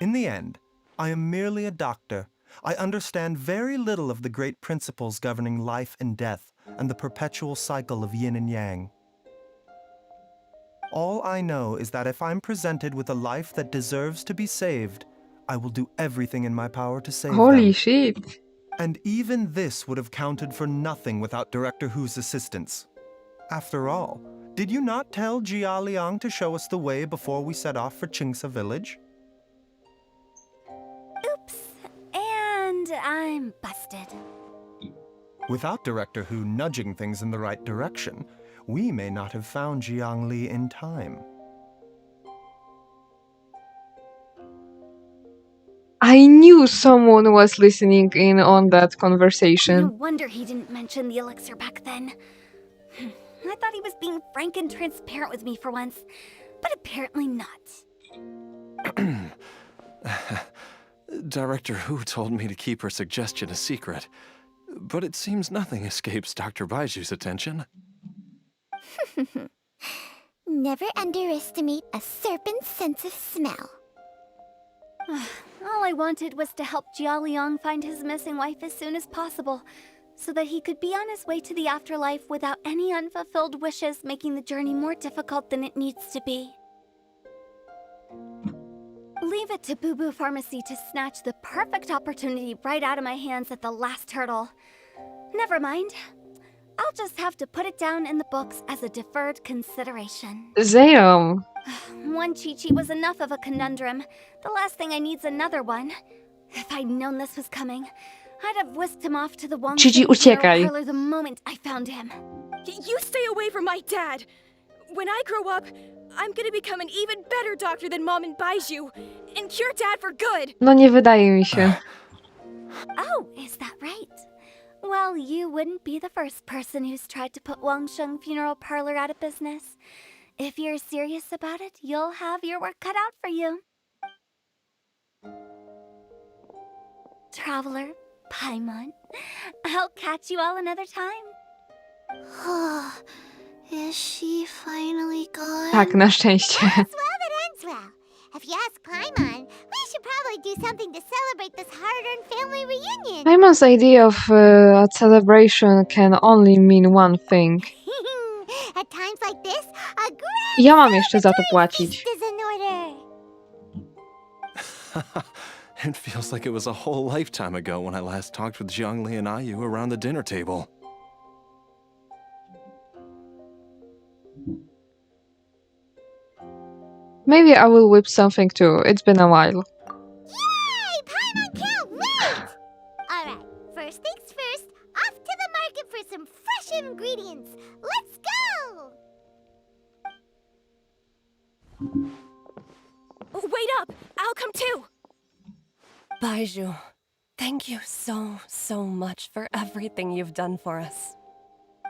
[SPEAKER 5] In the end, I am merely a doctor. I understand very little of the great principles governing life and death and the perpetual cycle of yin and yang. All I know is that if I'm presented with a life that deserves to be saved, I will do everything in my power to save
[SPEAKER 1] Holy
[SPEAKER 5] them.
[SPEAKER 1] shit.
[SPEAKER 5] And even this would have counted for nothing without Director Hu's assistance. After all, did you not tell Jialiang to show us the way before we set off for Qingsa village?
[SPEAKER 8] Oops. And I'm busted.
[SPEAKER 5] Without Director Hu nudging things in the right direction, we may not have found Jiangli in time.
[SPEAKER 1] I knew someone was listening in on that
[SPEAKER 8] No
[SPEAKER 1] conversation.
[SPEAKER 8] wonder he didn't mention the elixir back then. I thought he was being frank and transparent with me for once, but apparently not.
[SPEAKER 9] Director Hu told me to keep her suggestion a secret, but it seems nothing escapes Dr. Baiju's attention.
[SPEAKER 10] Never underestimate a serpent's sense of smell.
[SPEAKER 8] All I wanted was to help Jialiang find his missing wife as soon as possible, so that he could be on his way to the afterlife without any unfulfilled wishes making the journey more difficult than it needs to be. Leave it to Boo Boo Pharmacy to snatch the perfect opportunity right out of my hands at the last hurdle. Never mind. I'll just have to put it down in the books as a deferred consideration.
[SPEAKER 1] Damn.
[SPEAKER 8] One Chi-Chi was enough of a conundrum. The last thing I need's another one. If I'd known this was coming, I'd have whisked him off to the
[SPEAKER 1] Gigi,
[SPEAKER 8] Wondershare
[SPEAKER 1] uciekaj.
[SPEAKER 8] parlor the moment I found him.
[SPEAKER 4] You stay away from my dad! When I grow up, I'm gonna become an even better doctor than Mom and Baiju, and cure Dad for good!
[SPEAKER 1] No nie wydaje mi się.
[SPEAKER 8] Oh, is that right? Well, you wouldn't be the first person who's tried to put Wangsheng Funeral Parlor out of business. If you're serious about it, you'll have your work cut out for you. Traveler, Paimon, I'll catch you all another time.
[SPEAKER 10] Is she finally gone?
[SPEAKER 1] Tak, na szczęście.
[SPEAKER 3] All's well that ends well. If you ask Paimon, we should probably do something to celebrate this hard-earned family reunion.
[SPEAKER 1] Paimon's idea of a celebration can only mean one thing.
[SPEAKER 3] At times like this, a grand
[SPEAKER 1] Ja mam jeszcze za to
[SPEAKER 3] celebratory
[SPEAKER 1] płacić.
[SPEAKER 3] feast is in order.
[SPEAKER 9] It feels like it was a whole lifetime ago when I last talked with Zhongli and Ayu around the dinner table.
[SPEAKER 1] Maybe I will whip something too. It's been a while.
[SPEAKER 3] Yay! Paimon can't wait! Alright, first things first, off to the market for some fresh ingredients. Let's go!
[SPEAKER 4] Wait up! I'll come too!
[SPEAKER 11] Baiju, thank you so much for everything you've done for us.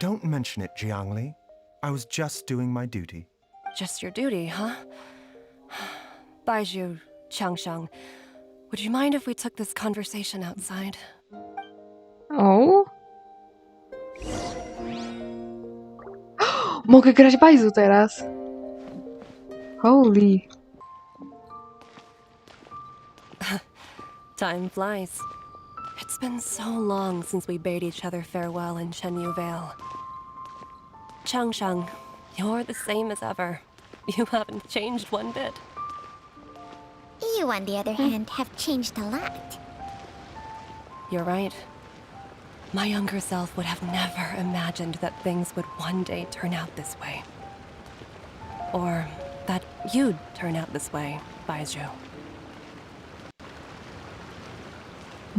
[SPEAKER 5] Don't mention it, Jiangli. I was just doing my duty.
[SPEAKER 11] Just your duty, huh? Baiju, Changsheng, would you mind if we took this conversation outside?
[SPEAKER 1] O. Mogę grać Baizu teraz. Holy.
[SPEAKER 11] Time flies. It's been so long since we bade each other farewell in Chenyu Vale. Changsheng, you're the same as ever. You haven't changed one bit.
[SPEAKER 10] You, on the other hand, have changed a lot.
[SPEAKER 11] You're right. My younger self would have never imagined that things would one day turn out this way. Or that you'd turn out this way, Baiju.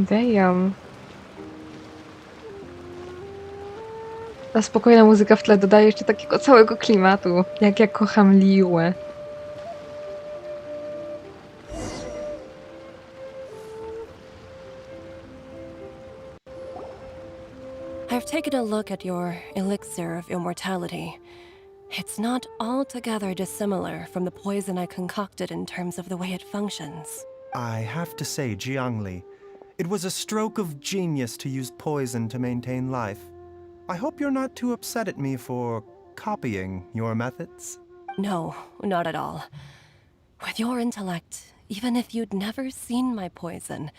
[SPEAKER 1] Damn. Ta spokojna muzyka w tle dodaje jeszcze takiego całego klimatu. Jak ja kocham Liuę.
[SPEAKER 11] I've taken a look at your elixir of immortality. It's not altogether dissimilar from the poison I concocted in terms of the way it functions.
[SPEAKER 5] I have to say, Jiangli, it was a stroke of genius to use poison to maintain life. I hope you're not too upset at me for copying your methods.
[SPEAKER 11] No, not at all. With your intellect, even if you'd never seen my poison,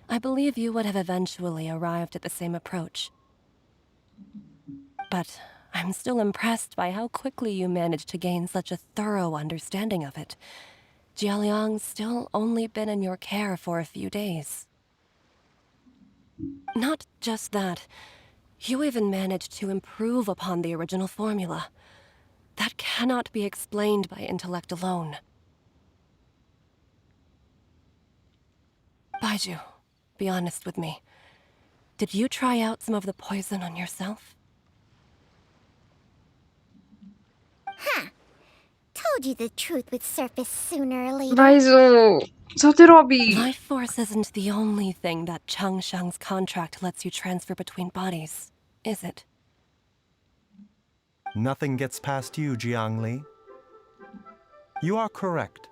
[SPEAKER 11] I believe you would have eventually arrived at the same approach. But I'm still impressed by how quickly you managed to gain such a thorough understanding of it. Jialiang's still only been in your care for a few days. Not just that, you even managed to improve upon the original formula. That cannot be explained by intellect alone. Baiju, be honest with me. Did you try out some of the poison on yourself?
[SPEAKER 10] Told you the truth would surface sooner or later.
[SPEAKER 1] Baizu, co ty robisz?
[SPEAKER 11] Life force isn't the only thing that Changsheng's contract lets you transfer between bodies, is it?
[SPEAKER 5] Nothing gets past you, Jiangli. You are correct.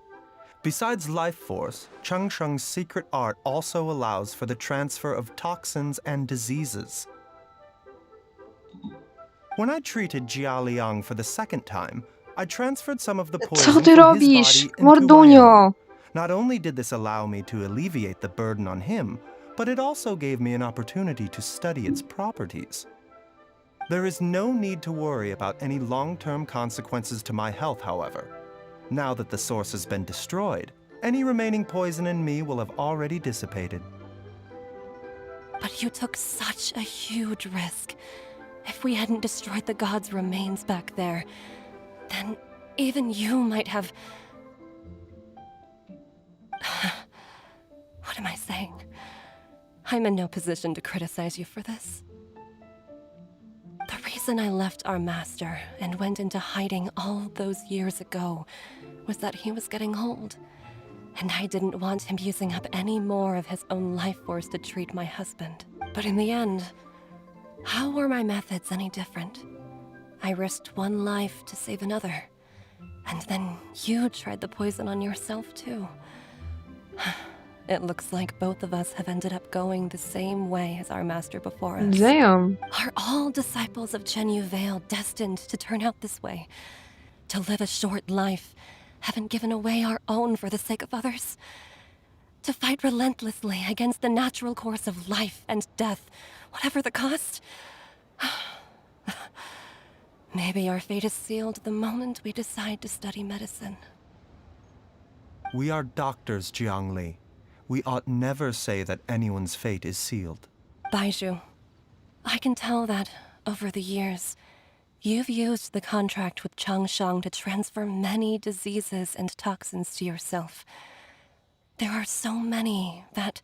[SPEAKER 5] Besides life force, Changsheng's secret art also allows for the transfer of toxins and diseases. When I treated Jia Liang for the second time, I transferred some of the poison
[SPEAKER 1] Co ty
[SPEAKER 5] from his
[SPEAKER 1] robisz?
[SPEAKER 5] body into my
[SPEAKER 1] Mordunio!
[SPEAKER 5] own. Not only did this allow me to alleviate the burden on him, but it also gave me an opportunity to study its properties. There is no need to worry about any long-term consequences to my health, however. Now that the source has been destroyed, any remaining poison in me will have already dissipated.
[SPEAKER 11] But you took such a huge risk. If we hadn't destroyed the god's remains back there, then even you might have... What am I saying? I'm in no position to criticize you for this. The reason I left our master and went into hiding all those years ago was that he was getting old, and I didn't want him using up any more of his own life force to treat my husband. But in the end, how were my methods any different? I risked one life to save another, and then you tried the poison on yourself too. It looks like both of us have ended up going the same way as our master before us.
[SPEAKER 1] Damn.
[SPEAKER 11] Are all disciples of Jedno Vale destined to turn out this way? To live a short life, having given away our own for the sake of others? To fight relentlessly against the natural course of life and death, whatever the cost? Maybe our fate is sealed the moment we decide to study medicine.
[SPEAKER 5] We are doctors, Jiangli. We ought never say that anyone's fate is sealed.
[SPEAKER 11] Baizhu, I can tell that, over the years, you've used the contract with Changshang to transfer many diseases and toxins to yourself. There are so many that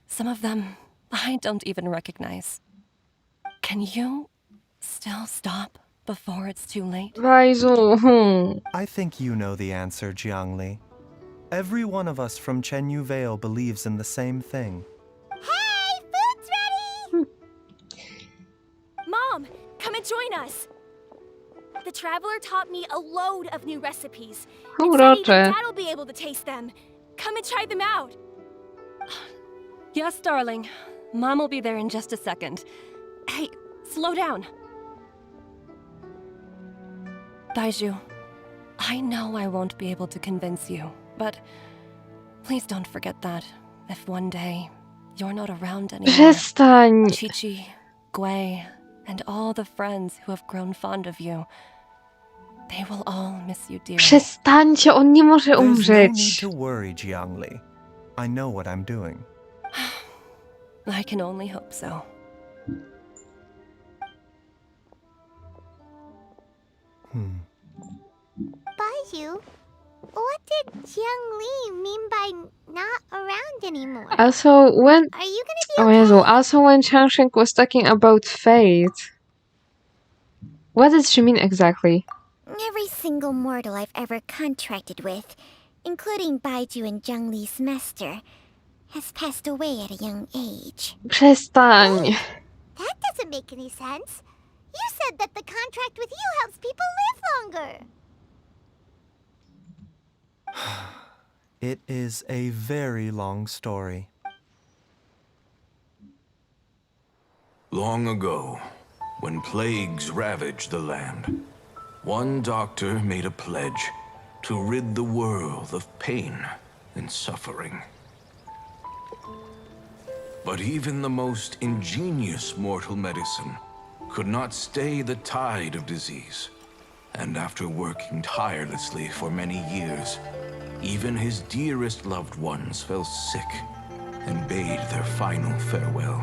[SPEAKER 11] some of them I don't even recognize. Can you still stop before it's too late?
[SPEAKER 1] Bajzu.
[SPEAKER 5] I think you know the answer, Jiangli. Every one of us from Jedno Vale believes in the same thing.
[SPEAKER 3] Hey, food's ready!
[SPEAKER 4] Mom, come and join us. The traveler taught me a load of new recipes. And said even
[SPEAKER 1] Urocze.
[SPEAKER 4] Dad'll be able to taste them. Come and try them out.
[SPEAKER 11] Yes, darling. Mom will be there in just a second. Hey, slow down. Baizhu, I know I won't be able to convince you, but please don't forget that if one day you're not around anymore,
[SPEAKER 1] Przestań.
[SPEAKER 11] Chi-Chi, Gui, and all the friends who have grown fond of you, they will all miss you dearly.
[SPEAKER 1] Przestańcie, on nie może
[SPEAKER 5] There's no need
[SPEAKER 1] umrzeć.
[SPEAKER 5] to worry, Jiangli. I know what I'm doing.
[SPEAKER 11] I can only hope so.
[SPEAKER 3] Baju, what did Jiangli mean by not around anymore?
[SPEAKER 1] Also, when...
[SPEAKER 3] Are you gonna be
[SPEAKER 1] Oh
[SPEAKER 3] okay?
[SPEAKER 1] Jezu, also when Changsheng was talking about fate. What does she mean exactly?
[SPEAKER 10] Every single mortal I've ever contracted with, including Baiju and Jiangli's master, has passed away at a young age.
[SPEAKER 1] Przestań.
[SPEAKER 3] That doesn't make any sense. You said that the contract with you helps people live longer.
[SPEAKER 5] It is a very long story.
[SPEAKER 12] Long ago, when plagues ravaged the land, one doctor made a pledge to rid the world of pain and suffering. But even the most ingenious mortal medicine could not stay the tide of disease. And after working tirelessly for many years, even his dearest loved ones fell sick and bade their final farewell.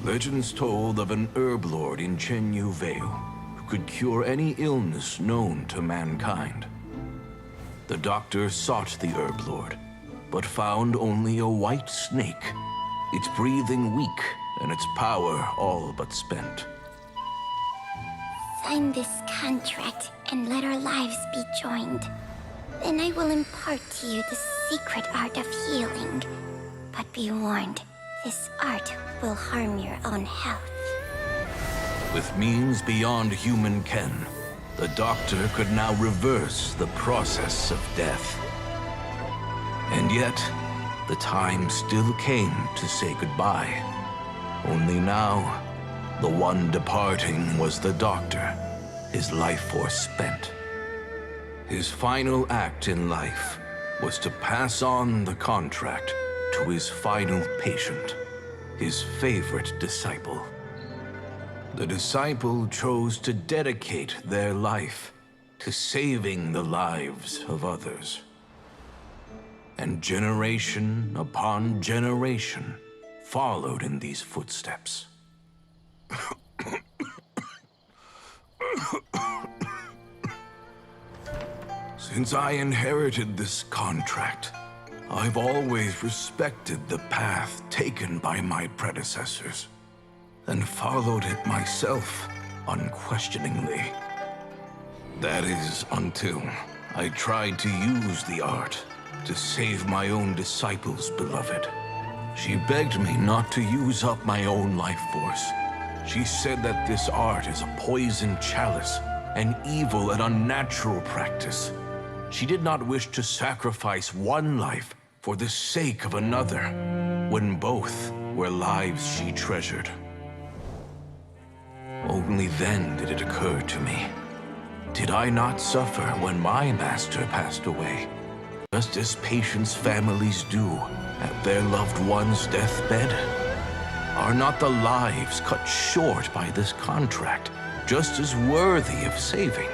[SPEAKER 12] Legends told of an herb lord in Jedno Vale who could cure any illness known to mankind. The doctor sought the herb lord, but found only a white snake, its breathing weak and its power all but spent.
[SPEAKER 10] Sign this contract and let our lives be joined. Then I will impart to you the secret art of healing. But be warned, this art will harm your own health.
[SPEAKER 12] With means beyond human ken, the doctor could now reverse the process of death. And yet, the time still came to say goodbye. Only now, the one departing was the doctor, his life force spent. His final act in life was to pass on the contract to his final patient, his favorite disciple. The disciple chose to dedicate their life to saving the lives of others. And generation upon generation followed in these footsteps. Since I inherited this contract, I've always respected the path taken by my predecessors, and followed it myself unquestioningly. That is until I tried to use the art to save my own disciple's beloved. She begged me not to use up my own life force. She said that this art is a poison chalice, an evil and unnatural practice. She did not wish to sacrifice one life for the sake of another, when both were lives she treasured. Only then did it occur to me. Did I not suffer when my master passed away, just as patients' families do at their loved one's deathbed? Are not the lives cut short by this contract just as worthy of saving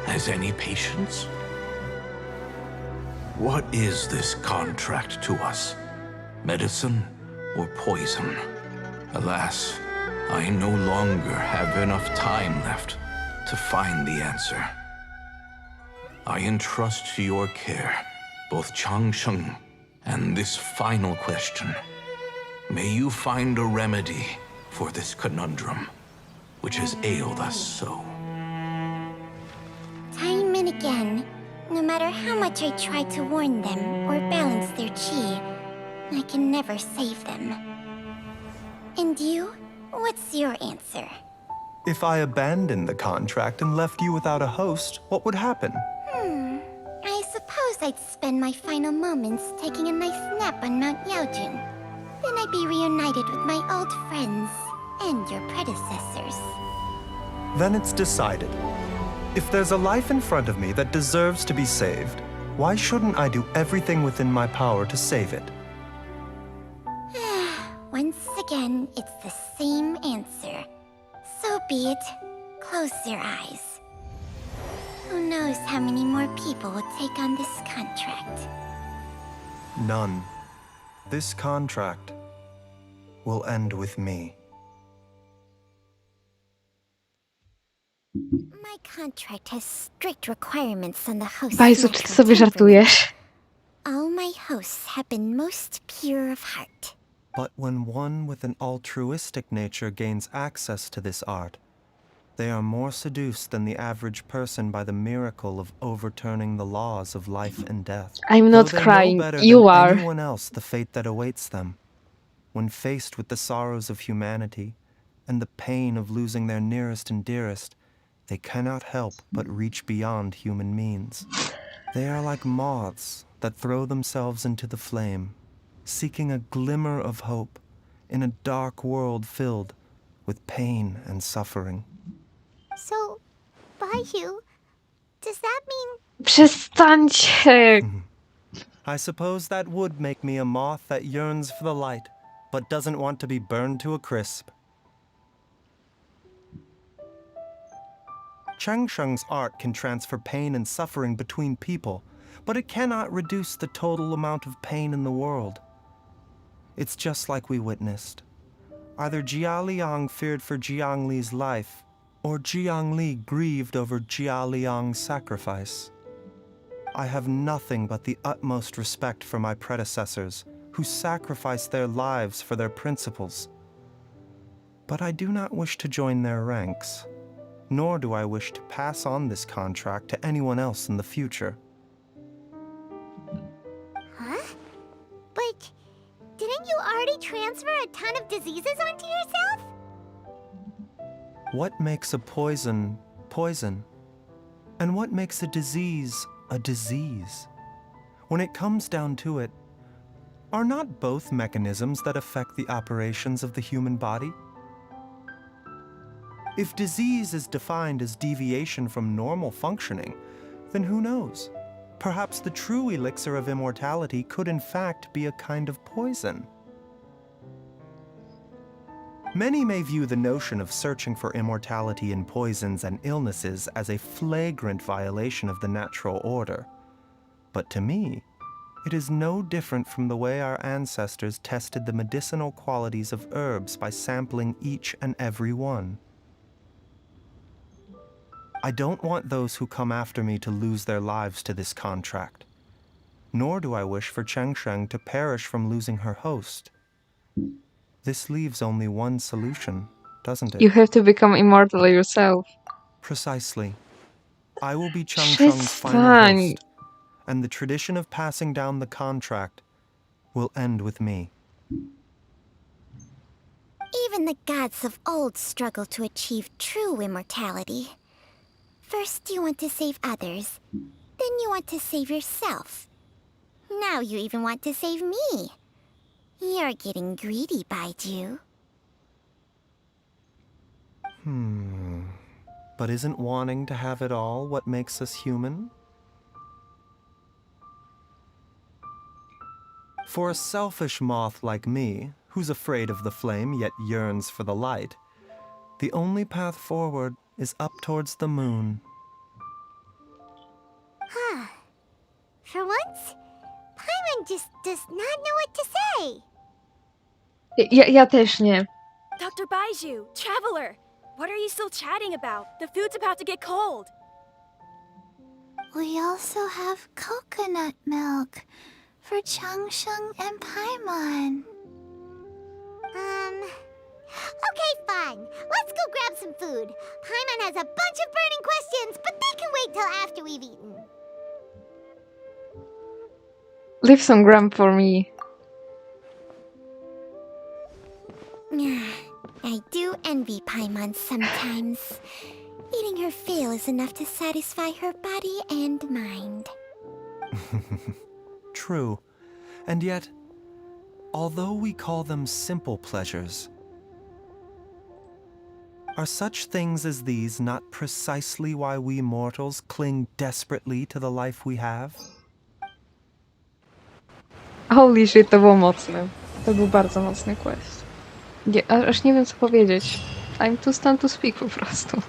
[SPEAKER 12] as any patient's? What is this contract to us? Medicine or poison? Alas, I no longer have enough time left to find the answer. I entrust to your care both Changsheng and this final question. May you find a remedy for this conundrum, which has ailed us so.
[SPEAKER 10] Time and again, no matter how much I try to warn them or balance their chi, I can never save them. And you? What's your answer?
[SPEAKER 5] If I abandoned the contract and left you without a host, what would happen?
[SPEAKER 10] I suppose I'd spend my final moments taking a nice nap on Mount Yaojun. Then I'd be reunited with my old friends and your predecessors.
[SPEAKER 5] Then it's decided. If there's a life in front of me that deserves to be saved, why shouldn't I do everything within my power to save it?
[SPEAKER 10] Once again, it's the same answer. So be it. Close your eyes. Who knows how many more people will take on this contract?
[SPEAKER 5] None. This contract will end with me.
[SPEAKER 10] My contract has strict requirements on the host's
[SPEAKER 1] Bajzu, czy ty sobie
[SPEAKER 10] natural
[SPEAKER 1] żartujesz?
[SPEAKER 10] temperament. All my hosts have been most pure of heart.
[SPEAKER 5] But when one with an altruistic nature gains access to this art, they are more seduced than the average person by the miracle of overturning the laws of life and death.
[SPEAKER 1] I'm not
[SPEAKER 5] Though they
[SPEAKER 1] crying,
[SPEAKER 5] know better
[SPEAKER 1] you
[SPEAKER 5] than
[SPEAKER 1] are.
[SPEAKER 5] anyone else the fate that awaits them. When faced with the sorrows of humanity and the pain of losing their nearest and dearest, they cannot help but reach beyond human means. They are like moths that throw themselves into the flame, seeking a glimmer of hope in a dark world filled with pain and suffering.
[SPEAKER 3] So, Baiyu, does that mean...
[SPEAKER 1] Przestańcie!
[SPEAKER 5] I suppose that would make me a moth that yearns for the light, but doesn't want to be burned to a crisp. Changsheng's art can transfer pain and suffering between people, but it cannot reduce the total amount of pain in the world. It's just like we witnessed. Either Jia Liang feared for Jiang Li's life, or Jiang Li grieved over Jia Liang's sacrifice. I have nothing but the utmost respect for my predecessors, who sacrificed their lives for their principles. But I do not wish to join their ranks, nor do I wish to pass on this contract to anyone else in the future.
[SPEAKER 3] Huh? But didn't you already transfer a ton of diseases onto yourself?
[SPEAKER 5] What makes a poison poison? And what makes a disease a disease? When it comes down to it, are not both mechanisms that affect the operations of the human body? If disease is defined as deviation from normal functioning, then who knows? Perhaps the true elixir of immortality could in fact be a kind of poison. Many may view the notion of searching for immortality in poisons and illnesses as a flagrant violation of the natural order. But to me, it is no different from the way our ancestors tested the medicinal qualities of herbs by sampling each and every one. I don't want those who come after me to lose their lives to this contract. Nor do I wish for Chengsheng to perish from losing her host. This leaves only one solution, doesn't it?
[SPEAKER 1] You have to become immortal yourself.
[SPEAKER 5] Precisely. I will be Chengsheng's final
[SPEAKER 1] Przestań.
[SPEAKER 5] host, and the tradition of passing down the contract will end with me.
[SPEAKER 10] Even the gods of old struggle to achieve true immortality. First you want to save others, then you want to save yourself. Now you even want to save me. You're getting greedy, Baiju.
[SPEAKER 5] But isn't wanting to have it all what makes us human? For a selfish moth like me, who's afraid of the flame yet yearns for the light, the only path forward is up towards the moon.
[SPEAKER 3] Huh. For once, Paimon just does not know what to say.
[SPEAKER 1] Ja też nie.
[SPEAKER 4] Dr. Baiju, Traveler, what are you still chatting about? The food's about to get cold.
[SPEAKER 8] We also have coconut milk for Changsheng and Paimon.
[SPEAKER 3] Okay, fine. Let's go grab some food. Paimon has a bunch of burning questions, but they can wait till after we've eaten.
[SPEAKER 1] Leave some gram for me.
[SPEAKER 10] I do envy Paimon sometimes. Eating her fill is enough to satisfy her body and mind.
[SPEAKER 5] True. And yet, although we call them simple pleasures, are such things as these not precisely why we mortals cling desperately to the life we have?
[SPEAKER 1] Holy shit, to było mocne. To był bardzo mocny quest. Aż nie wiem co powiedzieć. I'm too stunned to speak po prostu.